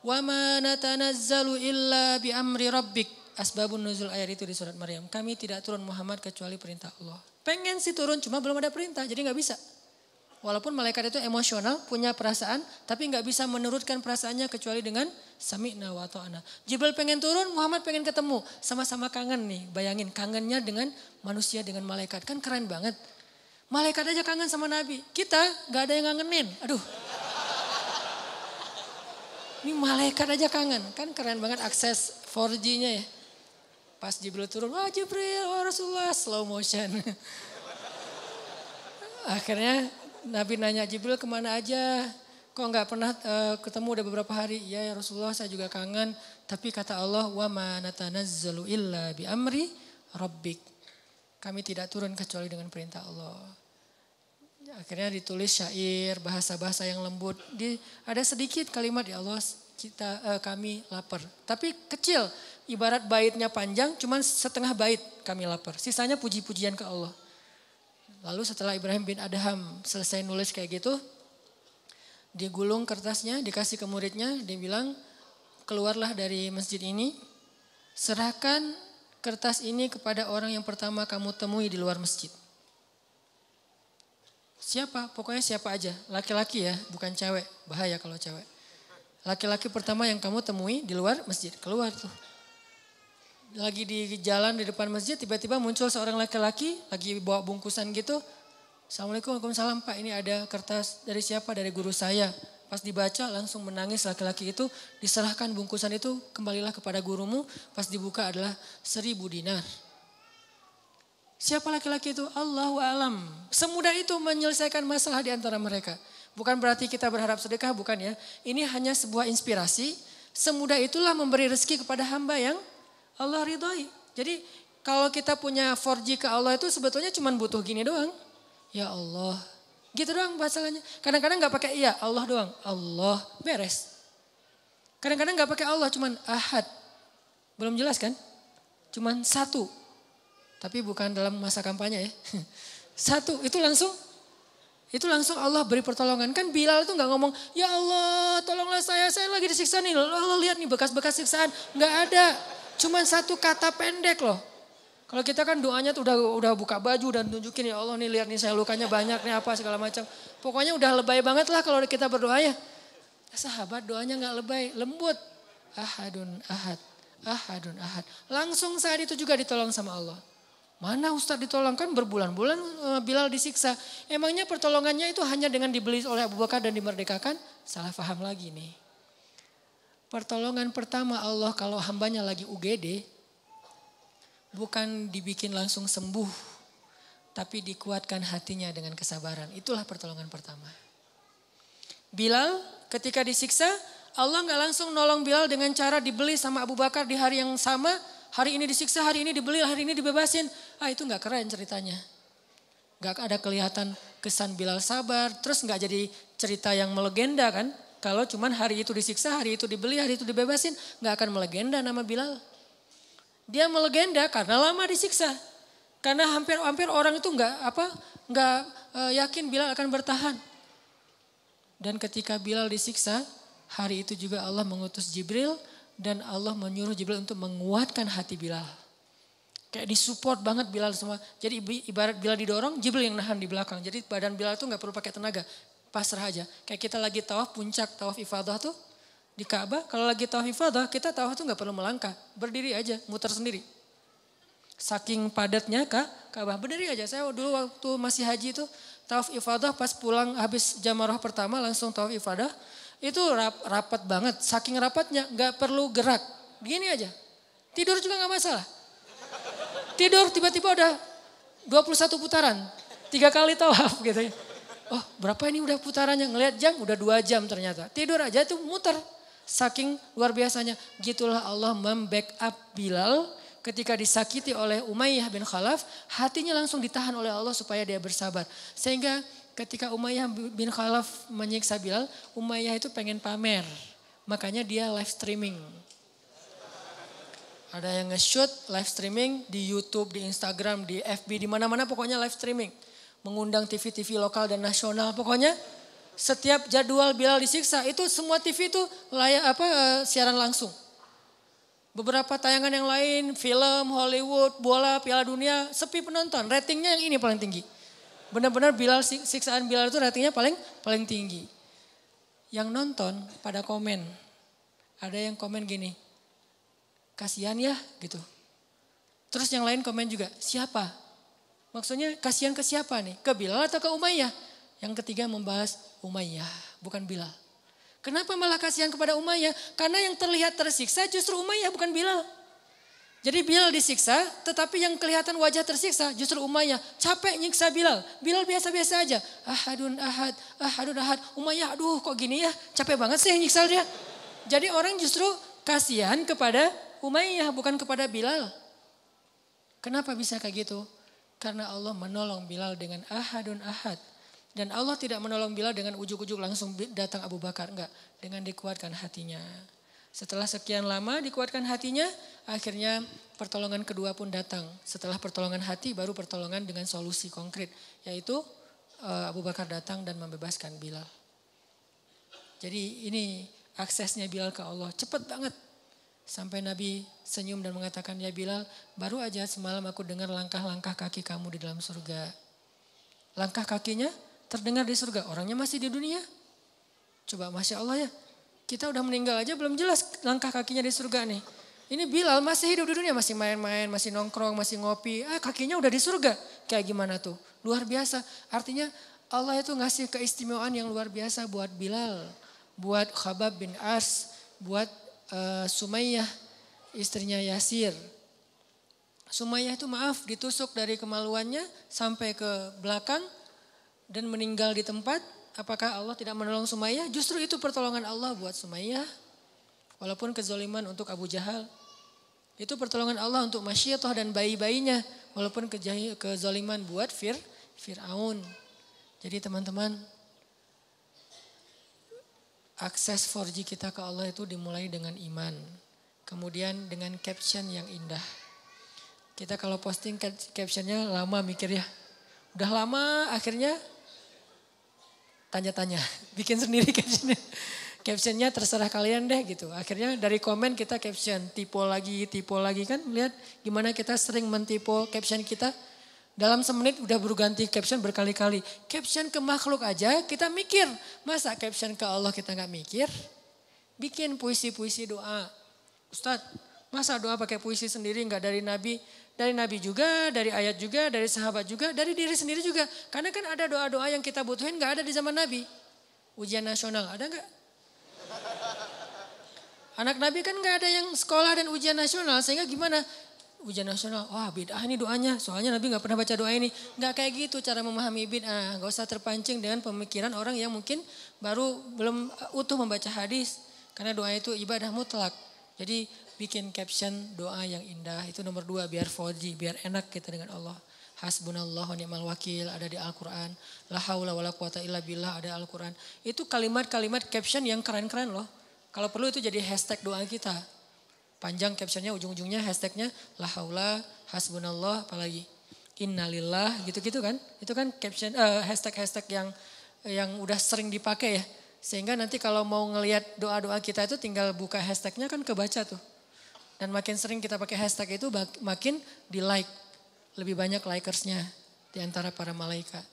Wa ma natanazzalu illa bi amri rabbik. Asbabun nuzul ayat itu di surat Maryam. Kami tidak turun Muhammad kecuali perintah Allah. Pengen sih turun cuma belum ada perintah jadi gak bisa. Walaupun malaikat itu emosional, punya perasaan, tapi nggak bisa menurutkan perasaannya kecuali dengan sami'na wa ta'na. Jibril pengen turun, Muhammad pengen ketemu. Sama-sama kangen nih, bayangin kangennya dengan manusia, dengan malaikat. Kan keren banget. Malaikat aja kangen sama Nabi, kita nggak ada yang ngangenin. Aduh. Ini malaikat aja kangen, kan keren banget akses 4G-nya ya. Pas Jibril turun, wah Jibril, wah Rasulullah, slow motion. Akhirnya Nabi nanya Jibril kemana aja, kok nggak pernah ketemu udah beberapa hari. Ya Rasulullah saya juga kangen. Tapi kata Allah, wa ma natanazzalu illa bi amri rabbik. Kami tidak turun kecuali dengan perintah Allah. Akhirnya ditulis syair, bahasa-bahasa yang lembut. Ada sedikit kalimat ya Allah kami lapar. Tapi kecil, ibarat baitnya panjang, cuman setengah bait kami lapar. Sisanya puji-pujian ke Allah. Lalu setelah Ibrahim bin Adham selesai nulis kayak gitu, digulung kertasnya, dikasih ke muridnya, dia bilang, keluarlah dari masjid ini, serahkan kertas ini kepada orang yang pertama kamu temui di luar masjid. Siapa? Pokoknya siapa aja, laki-laki ya, bukan cewek, bahaya kalau cewek. Laki-laki pertama yang kamu temui di luar masjid, keluar tuh. Lagi di jalan di depan masjid tiba-tiba muncul seorang laki-laki lagi bawa bungkusan gitu. Assalamualaikum, waalaikumsalam Pak, ini ada kertas dari siapa? Dari guru saya. Pas dibaca langsung menangis laki-laki itu, diserahkan bungkusan itu, kembalilah kepada gurumu. Pas dibuka adalah 1.000 dinar. Siapa laki-laki itu? Allahu a'lam. Semudah itu menyelesaikan masalah di antara mereka. Bukan berarti kita berharap sedekah, bukan ya. Ini hanya sebuah inspirasi. Semudah itulah memberi rezeki kepada hamba yang Allah ridhoi. Jadi kalau kita punya 4G ke Allah itu sebetulnya cuma butuh gini doang. Ya Allah. Gitu doang masalahnya. Kadang-kadang gak pakai iya Allah doang. Allah beres. Kadang-kadang gak pakai Allah cuman ahad. Belum jelas kan? Cuman satu. Tapi bukan dalam masa kampanye ya. Satu itu langsung Allah beri pertolongan. Kan Bilal itu gak ngomong ya Allah tolonglah saya lagi disiksa nih. Allah lihat nih bekas-bekas siksaan. Gak ada. Cuman satu kata pendek loh. Kalau kita kan doanya tuh udah buka baju dan tunjukin ya Allah nih lihat nih saya lukanya banyak nih apa segala macam. Pokoknya udah lebay banget lah kalau kita berdoa ya. Sahabat doanya gak lebay, lembut. Ahadun ahad, ahadun ahad. Langsung saat itu juga ditolong sama Allah. Mana Ustadz ditolong kan berbulan-bulan Bilal disiksa. Emangnya pertolongannya itu hanya dengan dibeli oleh Abu Bakar dan dimerdekakan? Salah paham lagi nih. Pertolongan pertama Allah kalau hambanya lagi UGD, bukan dibikin langsung sembuh, tapi dikuatkan hatinya dengan kesabaran. Itulah pertolongan pertama. Bilal ketika disiksa, Allah gak langsung nolong Bilal dengan cara dibeli sama Abu Bakar di hari yang sama. Hari ini disiksa, hari ini dibeli, hari ini dibebasin. Itu gak keren ceritanya. Gak ada kelihatan kesan Bilal sabar, terus gak jadi cerita yang melegenda kan. Kalau cuman hari itu disiksa, hari itu dibeli, hari itu dibebasin, gak akan melegenda nama Bilal. Dia melegenda karena lama disiksa. Karena hampir orang itu nggak yakin Bilal akan bertahan. Dan ketika Bilal disiksa, hari itu juga Allah mengutus Jibril dan Allah menyuruh Jibril untuk menguatkan hati Bilal. Kayak disupport banget Bilal semua. Jadi ibarat Bilal didorong, Jibril yang nahan di belakang. Jadi badan Bilal itu nggak perlu pakai tenaga. Pasrah aja. Kayak kita lagi tawaf puncak, tawaf ifadah tuh di Ka'bah. Kalau lagi tawaf ifadah, kita tawaf tuh gak perlu melangkah. Berdiri aja, muter sendiri. Saking padatnya Ka'bah, berdiri aja. Saya dulu waktu masih haji tuh tawaf ifadah pas pulang habis jamarah pertama langsung tawaf ifadah. Itu rapat banget, saking rapatnya gak perlu gerak. Gini aja, tidur juga gak masalah. Tidur tiba-tiba udah 21 putaran, 3 kali tawaf gitu ya. Oh berapa ini udah putarannya, ngelihat jam udah 2 jam ternyata. Tidur aja itu muter, saking luar biasanya. Gitulah Allah membackup Bilal ketika disakiti oleh Umayyah bin Khalaf. Hatinya langsung ditahan oleh Allah supaya dia bersabar. Sehingga ketika Umayyah bin Khalaf menyiksa Bilal, Umayyah itu pengen pamer. Makanya dia live streaming. Ada yang nge-shoot live streaming di YouTube, di Instagram, di FB, di mana-mana pokoknya live streaming. Mengundang TV-TV lokal dan nasional. Pokoknya setiap jadwal Bilal disiksa itu semua TV itu siaran langsung. Beberapa tayangan yang lain, film, Hollywood, bola, Piala Dunia, sepi penonton. Ratingnya yang ini paling tinggi. Benar-benar siksaan Bilal itu ratingnya paling tinggi. Yang nonton pada komen. Ada yang komen gini. Kasihan ya gitu. Terus yang lain komen juga. Siapa? Maksudnya kasihan ke siapa nih? Ke Bilal atau ke Umayyah? Yang ketiga membahas Umayyah. Bukan Bilal. Kenapa malah kasihan kepada Umayyah? Karena yang terlihat tersiksa justru Umayyah bukan Bilal. Jadi Bilal disiksa, tetapi yang kelihatan wajah tersiksa justru Umayyah. Capek nyiksa Bilal. Bilal biasa-biasa aja. Ahadun ahad. Umayyah aduh kok gini ya. Capek banget sih nyiksa dia. Jadi orang justru kasihan kepada Umayyah bukan kepada Bilal. Kenapa bisa kayak gitu? Karena Allah menolong Bilal dengan ahadun ahad. Dan Allah tidak menolong Bilal dengan ujuk-ujuk langsung datang Abu Bakar. Enggak, dengan dikuatkan hatinya. Setelah sekian lama dikuatkan hatinya, akhirnya pertolongan kedua pun datang. Setelah pertolongan hati baru pertolongan dengan solusi konkret. Yaitu Abu Bakar datang dan membebaskan Bilal. Jadi ini aksesnya Bilal ke Allah cepat banget. Sampai Nabi senyum dan mengatakan, ya Bilal baru aja semalam aku dengar langkah-langkah kaki kamu di dalam surga. Langkah kakinya terdengar di surga, orangnya masih di dunia. Coba Masya Allah ya. Kita udah meninggal aja belum jelas langkah kakinya di surga nih. Ini Bilal masih hidup di dunia, masih main-main, masih nongkrong, masih ngopi. Kakinya udah di surga. Kayak gimana tuh? Luar biasa. Artinya Allah itu ngasih keistimewaan yang luar biasa buat Bilal. Buat Khabab bin As. Buat Sumayyah, istrinya Yasir. Sumayyah itu maaf ditusuk dari kemaluannya sampai ke belakang. Dan meninggal di tempat. Apakah Allah tidak menolong Sumayyah? Justru itu pertolongan Allah buat Sumayyah. Walaupun kezoliman untuk Abu Jahal. Itu pertolongan Allah untuk Masyiatoh dan bayi-bayinya. Walaupun kezoliman buat Fir'aun. Jadi teman-teman. Akses 4G kita ke Allah itu dimulai dengan iman. Kemudian dengan caption yang indah. Kita kalau posting captionnya lama mikir ya. Udah lama akhirnya tanya-tanya, bikin sendiri captionnya. Captionnya terserah kalian deh gitu. Akhirnya dari komen kita caption, tipe lagi kan. Lihat gimana kita sering mentipe caption kita. Dalam semenit udah berganti caption berkali-kali. Caption ke makhluk aja kita mikir. Masa caption ke Allah kita gak mikir? Bikin puisi-puisi doa. Ustadz, masa doa pakai puisi sendiri gak dari Nabi? Dari Nabi juga, dari ayat juga, dari sahabat juga, dari diri sendiri juga. Karena kan ada doa-doa yang kita butuhin gak ada di zaman Nabi. Ujian nasional, ada gak? Anak Nabi kan gak ada yang sekolah dan ujian nasional. Sehingga gimana? Ujian nasional, wah bid'ah ini doanya. Soalnya Nabi gak pernah baca doa ini. Gak kayak gitu cara memahami bid'ah. Gak usah terpancing dengan pemikiran orang yang mungkin belum utuh membaca hadis. Karena doa itu ibadah mutlak. Jadi bikin caption doa yang indah. Itu nomor 2 biar 4G, biar enak kita dengan Allah. Hasbunallah wa ni'mal wakil ada di Al-Quran. La haula wa la quwata illa billah ada Al-Quran. Itu kalimat-kalimat caption yang keren-keren loh. Kalau perlu itu jadi hashtag doa kita. Panjang captionnya ujung-ujungnya hashtagnya la haula hasbunallah apalagi. Innalillah gitu-gitu kan. Itu kan caption hashtag-hashtag yang udah sering dipakai ya. Sehingga nanti kalau mau ngelihat doa-doa kita itu tinggal buka hashtagnya kan kebaca tuh. Dan makin sering kita pakai hashtag itu makin di like. Lebih banyak likersnya di antara para malaikat.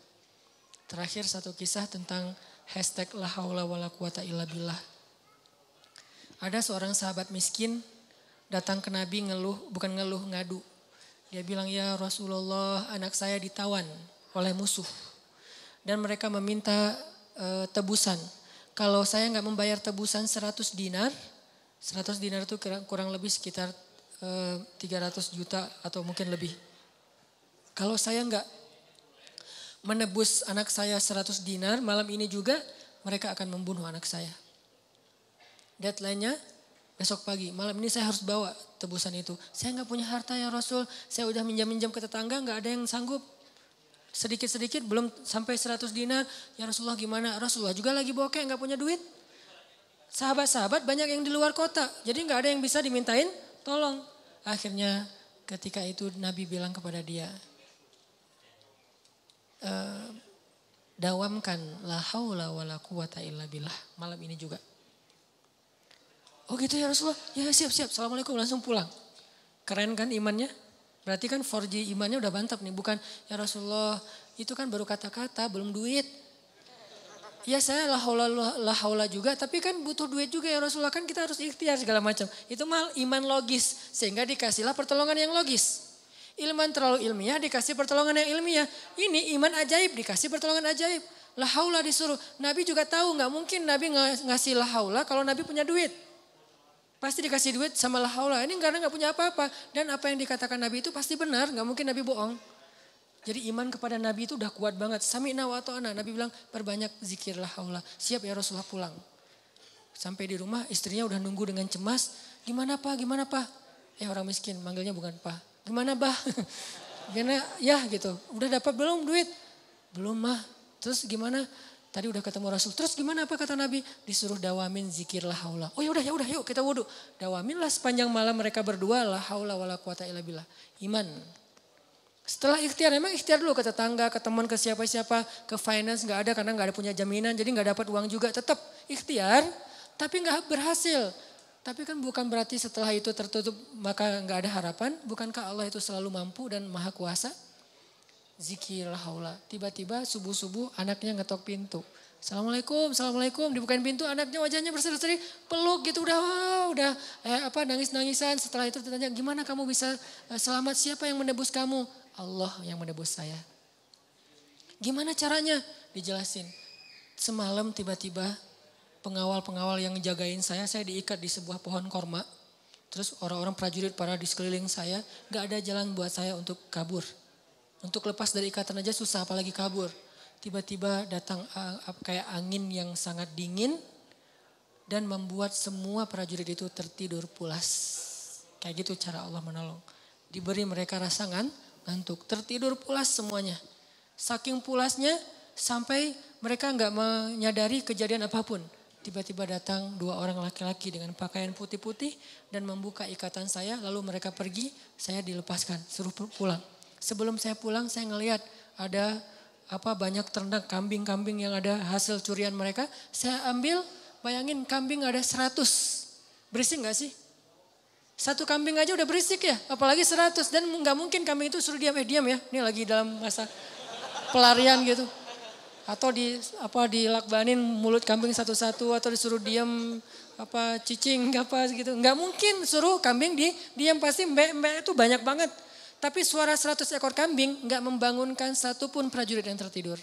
Terakhir satu kisah tentang hashtag la haula wa la quwata illa billah. Ada seorang sahabat miskin datang ke Nabi ngadu. Dia bilang ya Rasulullah anak saya ditawan oleh musuh. Dan mereka meminta tebusan. Kalau saya nggak membayar tebusan 100 dinar, 100 dinar itu kurang lebih sekitar 300 juta atau mungkin lebih. Kalau saya nggak menebus anak saya 100 dinar, malam ini juga mereka akan membunuh anak saya. Deadline-nya besok pagi, malam ini saya harus bawa tebusan itu. Saya nggak punya harta ya Rasul, saya udah minjam-minjam ke tetangga, nggak ada yang sanggup. Sedikit-sedikit belum sampai 100 dinar, ya Rasulullah gimana? Rasulullah juga lagi bokeh, nggak punya duit. Sahabat-sahabat banyak yang di luar kota, jadi nggak ada yang bisa dimintain tolong. Akhirnya ketika itu Nabi bilang kepada dia, dawamkan la haula wala quwata illa billah malam ini juga. Oh gitu ya Rasulullah, ya siap-siap, assalamualaikum, langsung pulang. Keren kan imannya? Berarti kan 4G imannya udah mantap nih, bukan ya Rasulullah itu kan baru kata-kata belum duit. Ya saya la haula juga, tapi kan butuh duit juga ya Rasulullah, kan kita harus ikhtiar segala macam. Itu mal iman logis, sehingga dikasihlah pertolongan yang logis. Ilman terlalu ilmiah dikasih pertolongan yang ilmiah. Ini iman ajaib dikasih pertolongan ajaib. La haula disuruh. Nabi juga tahu nggak mungkin Nabi ngasih la haula kalau Nabi punya duit. Pasti dikasih duit sama la haula. Ini karena nggak punya apa-apa. Dan apa yang dikatakan Nabi itu pasti benar. Nggak mungkin Nabi bohong. Jadi iman kepada Nabi itu udah kuat banget. Sami'na wa ta'ana. Nabi bilang perbanyak zikir la haula. Siap ya Rasulullah pulang. Sampai di rumah istrinya udah nunggu dengan cemas. Gimana Pak? Gimana Pak? Orang miskin manggilnya bukan Pak. Gimana Bah? Gimana? Ya gitu. Udah dapat belum duit? Belum Mah. Terus gimana? Tadi udah ketemu Rasul. Terus gimana apa kata Nabi? Disuruh dawamin zikir la haula. Oh ya udah yuk kita wudhu. Dawaminlah sepanjang malam mereka berdua la haula wala quwata illa billah. Iman. Setelah ikhtiar, emang ikhtiar dulu ke tetangga, ke teman, ke siapa-siapa, ke finance nggak ada karena nggak ada punya jaminan, jadi nggak dapat uang juga. Tetap ikhtiar, tapi nggak berhasil. Tapi kan bukan berarti setelah itu tertutup maka nggak ada harapan. Bukankah Allah itu selalu mampu dan maha kuasa? Zikir la haula. Tiba-tiba subuh-subuh anaknya ngetok pintu. Assalamualaikum, dibukain pintu, anaknya wajahnya berseri-seri, peluk gitu, udah nangis-nangisan. Setelah itu ditanya, gimana kamu bisa selamat, siapa yang menebus kamu? Allah yang menebus saya. Gimana caranya? Dijelasin. Semalam tiba-tiba pengawal-pengawal yang jagain saya diikat di sebuah pohon korma. Terus orang-orang prajurit para di sekeliling saya, gak ada jalan buat saya untuk kabur. Untuk lepas dari ikatan aja susah, apalagi kabur. Tiba-tiba datang kayak angin yang sangat dingin dan membuat semua prajurit itu tertidur pulas. Kayak gitu cara Allah menolong. Diberi mereka rasa ngantuk, tertidur pulas semuanya. Saking pulasnya sampai mereka nggak menyadari kejadian apapun. Tiba-tiba datang 2 orang laki-laki dengan pakaian putih-putih dan membuka ikatan saya, lalu mereka pergi, saya dilepaskan, suruh pulang. Sebelum saya pulang saya ngelihat ada banyak ternak kambing-kambing yang ada hasil curian mereka. Saya ambil, bayangin kambing ada 100. Berisik gak sih? Satu kambing aja udah berisik ya, apalagi 100. Dan gak mungkin kambing itu suruh diam ya. Ini lagi dalam masa pelarian gitu. Atau dilakbanin mulut kambing satu-satu atau disuruh diam cicing gitu. Gak mungkin suruh kambing diam, pasti mbak itu banyak banget. Tapi suara 100 ekor kambing gak membangunkan satupun prajurit yang tertidur.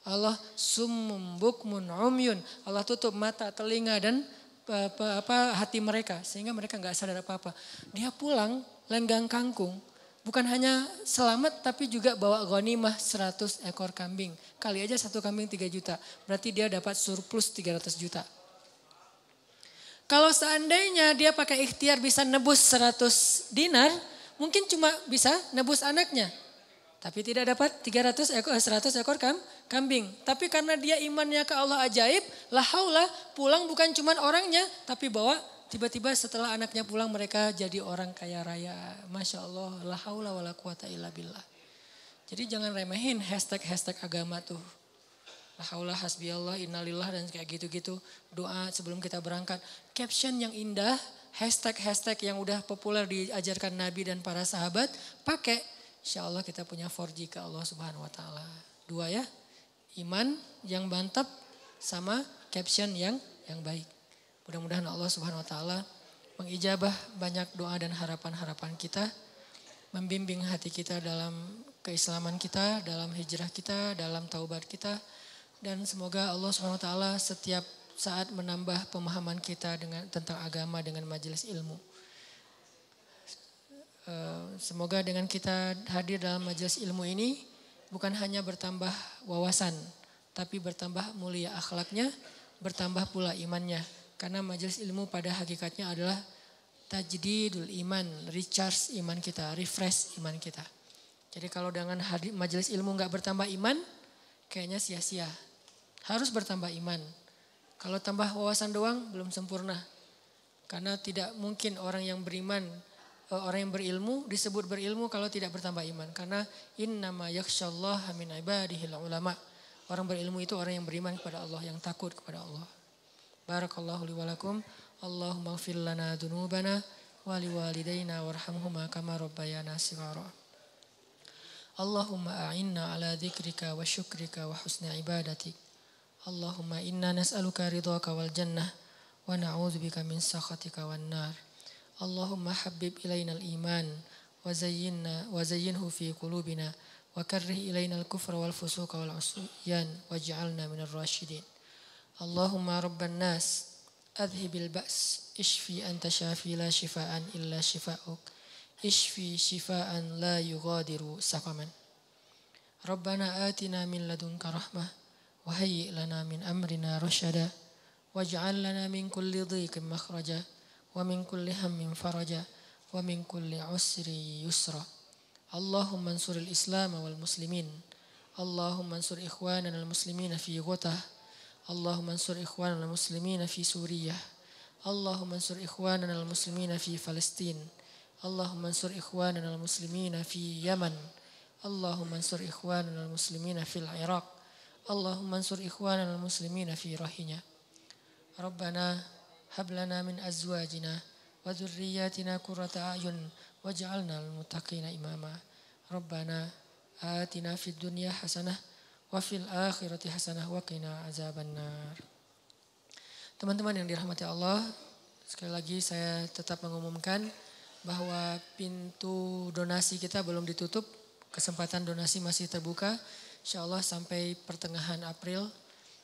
Allah summum bukmun umyun. Allah tutup mata, telinga dan hati mereka. Sehingga mereka gak sadar apa-apa. Dia pulang lenggang kangkung. Bukan hanya selamat tapi juga bawa ghanimah 100 ekor kambing. Kali aja satu kambing 3 juta. Berarti dia dapat surplus 300 juta. Kalau seandainya dia pakai ikhtiar bisa nebus 100 dinar. Mungkin cuma bisa nebus anaknya. Tapi tidak dapat 100 ekor kambing. Tapi karena dia imannya ke Allah ajaib. La haula, pulang bukan cuma orangnya. Tapi bawa tiba-tiba setelah anaknya pulang mereka jadi orang kaya raya. Masya Allah, la haula wa la quwata illa billah. Jadi jangan remehin hashtag agama tuh. La haula hasbiyallah innalillah dan kayak gitu-gitu. Doa sebelum kita berangkat. Caption yang indah. Hashtag yang udah populer diajarkan Nabi dan para sahabat, pakai, insya Allah kita punya 4G ke Allah Subhanahu Wa Taala. 2 ya, iman yang mantap sama caption yang baik. Mudah-mudahan Allah Subhanahu Wa Taala mengijabah banyak doa dan harapan-harapan kita, membimbing hati kita dalam keislaman kita, dalam hijrah kita, dalam taubat kita, dan semoga Allah Subhanahu Wa Taala setiap saat menambah pemahaman kita tentang agama dengan majelis ilmu. Semoga dengan kita hadir dalam majelis ilmu ini bukan hanya bertambah wawasan, tapi bertambah mulia akhlaknya, bertambah pula imannya. Karena majelis ilmu pada hakikatnya adalah tajdidul iman, recharge iman kita, refresh iman kita. Jadi kalau dengan hadir majelis ilmu nggak bertambah iman, kayaknya sia-sia. Harus bertambah iman. Kalau tambah wawasan doang belum sempurna. Karena tidak mungkin orang yang beriman, orang yang berilmu disebut berilmu kalau tidak bertambah iman. Karena innama yakhsyallaha min ibadihil ulama. Orang berilmu itu orang yang beriman kepada Allah, yang takut kepada Allah. Barakallahu li wa lakum. Allahumma ighfir lana dzunubana wa liwalidayna warhamhuma kama rabbayana shighara. Allahumma a'inna ala dzikrika wa syukrika wa husni ibadatik. Allahumma inna nas'aluka ridhaka wal jannah wa na'udzubika min sakhatika wan nar. Allahumma habbib ilainal iman wa zayyinhu fi qulubina wa karrih ilainal kufra wal fusuqa wal usyan waj'alna minar rasyidin. Allahumma rabban nas adhibil ba's ishfi anta syafi la shifaan illa shifa'uk ishfi shifaan la yughadiru saqaman. Rabbana atina min ladunka rahmah wa hayyi' lana min amrina rasyada waj'al lana min kulli dhiqin makhraja wa min kulli hammin faraja wa min kulli usri yusra. Allahumma ansuril islam wal muslimin. Allahumma ansur ikhwanana al muslimina fi Ghutah. Allahumma ansur ikhwanana al muslimina fi Suriah. Allahumma ansur ikhwanana al muslimina fi Palestin. Allahumma ansur ikhwanana al muslimina fi Yaman. Allahumma ansur ikhwanana al muslimina fil Iraq. Allahumma ansur ikhwanana al muslimina fi Rohingya. Rabbana hab lana min azwajina wa dhurriyyatina qurrata a'yun waj'alna lil muttaqina imama. Rabbana atina fid dunya hasanah wa fil akhirati hasanah wa qina azabannar. Teman-teman yang dirahmati Allah, sekali lagi saya tetap mengumumkan bahwa pintu donasi kita belum ditutup, kesempatan donasi masih terbuka insyaallah sampai pertengahan April,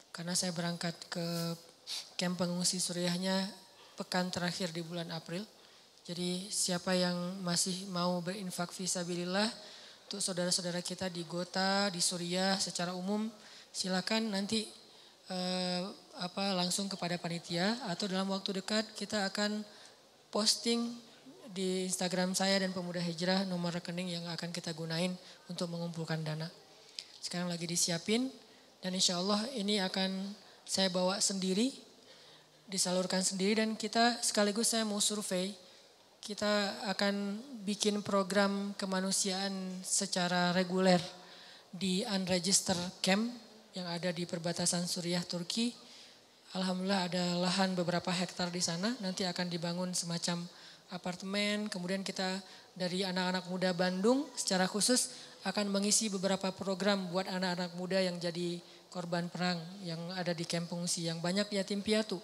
karena saya berangkat ke kamp pengungsi Suriahnya pekan terakhir di bulan April. Jadi siapa yang masih mau berinfak fisabilillah untuk saudara-saudara kita di Ghouta, di Suriah secara umum, silakan nanti langsung kepada panitia atau dalam waktu dekat kita akan posting di Instagram saya dan Pemuda Hijrah nomor rekening yang akan kita gunain untuk mengumpulkan dana. Sekarang lagi disiapin dan insya Allah ini akan saya bawa sendiri, disalurkan sendiri, dan kita sekaligus saya mau survei. Kita akan bikin program kemanusiaan secara reguler di unregistered camp yang ada di perbatasan Suriah Turki. Alhamdulillah ada lahan beberapa hektar di sana, nanti akan dibangun semacam apartemen. Kemudian kita dari anak-anak muda Bandung secara khusus akan mengisi beberapa program buat anak-anak muda yang jadi korban perang yang ada di kamp pengungsi yang banyak yatim piatu.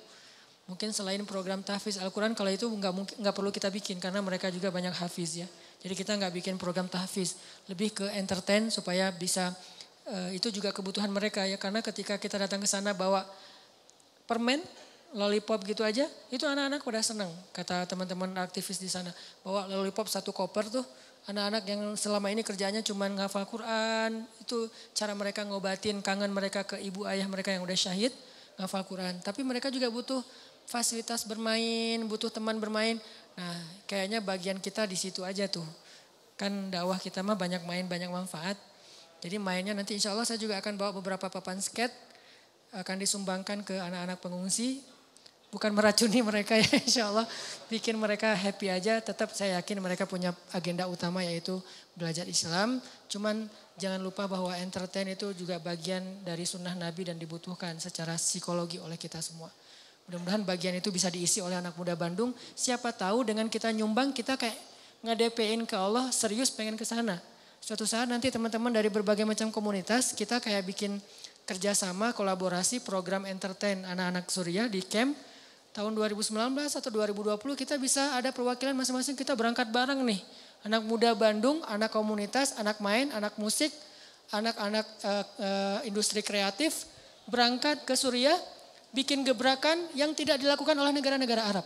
Mungkin selain program tahfiz Al-Quran, kalau itu nggak perlu kita bikin karena mereka juga banyak hafiz ya. Jadi kita nggak bikin program tahfiz, lebih ke entertain supaya bisa itu juga kebutuhan mereka ya. Karena ketika kita datang ke sana bawa permen, lollipop gitu aja, itu anak-anak pada senang. Kata teman-teman aktivis di sana, bawa lollipop satu koper tuh. Anak-anak yang selama ini kerjanya cuma ngafal Quran, itu cara mereka ngobatin kangen mereka ke ibu ayah mereka yang udah syahid, ngafal Quran. Tapi mereka juga butuh fasilitas bermain, butuh teman bermain. Nah, kayaknya bagian kita di situ aja tuh. Kan dakwah kita mah banyak main, banyak manfaat. Jadi mainnya nanti insya Allah saya juga akan bawa beberapa papan skate, akan disumbangkan ke anak-anak pengungsi. Bukan meracuni mereka ya, insya Allah bikin mereka happy aja. Tetap saya yakin mereka punya agenda utama yaitu belajar Islam. Cuman jangan lupa bahwa entertain itu juga bagian dari sunnah Nabi dan dibutuhkan secara psikologi oleh kita semua. Mudah-mudahan bagian itu bisa diisi oleh anak muda Bandung. Siapa tahu dengan kita nyumbang kita kayak nge-DP-in ke Allah, serius pengen ke sana. Suatu saat nanti teman-teman dari berbagai macam komunitas kita kayak bikin kerjasama, kolaborasi, program entertain anak-anak Suriah di camp. Tahun 2019 atau 2020 kita bisa ada perwakilan masing-masing, kita berangkat bareng nih. Anak muda Bandung, anak komunitas, anak main, anak musik, anak-anak industri kreatif berangkat ke Suriah. bikin gebrakan yang tidak dilakukan oleh negara-negara Arab.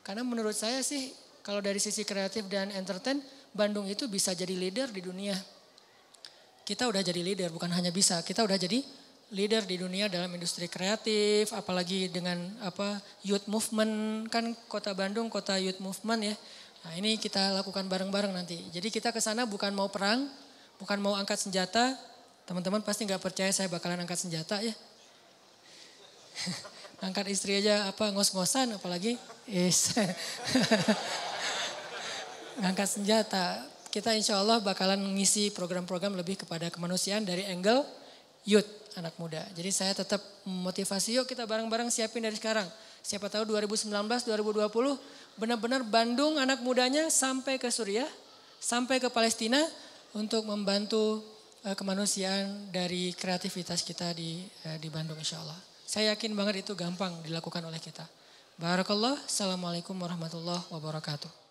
Karena menurut saya sih kalau dari sisi kreatif dan entertain, Bandung itu bisa jadi leader di dunia. Kita udah jadi leader, bukan hanya bisa, kita udah jadi leader di dunia dalam industri kreatif, apalagi dengan youth movement, kan kota Bandung kota youth movement ya. Nah ini kita lakukan bareng-bareng nanti. Jadi kita ke sana bukan mau perang, bukan mau angkat senjata. Teman-teman pasti nggak percaya saya bakalan angkat senjata ya. Angkat istri aja ngos-ngosan apalagi ngangkat senjata. Kita insya Allah bakalan ngisi program-program lebih kepada kemanusiaan dari angle youth, anak muda. Jadi saya tetap motivasi, yuk kita bareng-bareng siapin dari sekarang. Siapa tahu 2019, 2020 benar-benar Bandung anak mudanya sampai ke Suriah, sampai ke Palestina untuk membantu kemanusiaan dari kreativitas kita di Bandung insya Allah. Saya yakin banget itu gampang dilakukan oleh kita. Barakallah, assalamualaikum warahmatullahi wabarakatuh.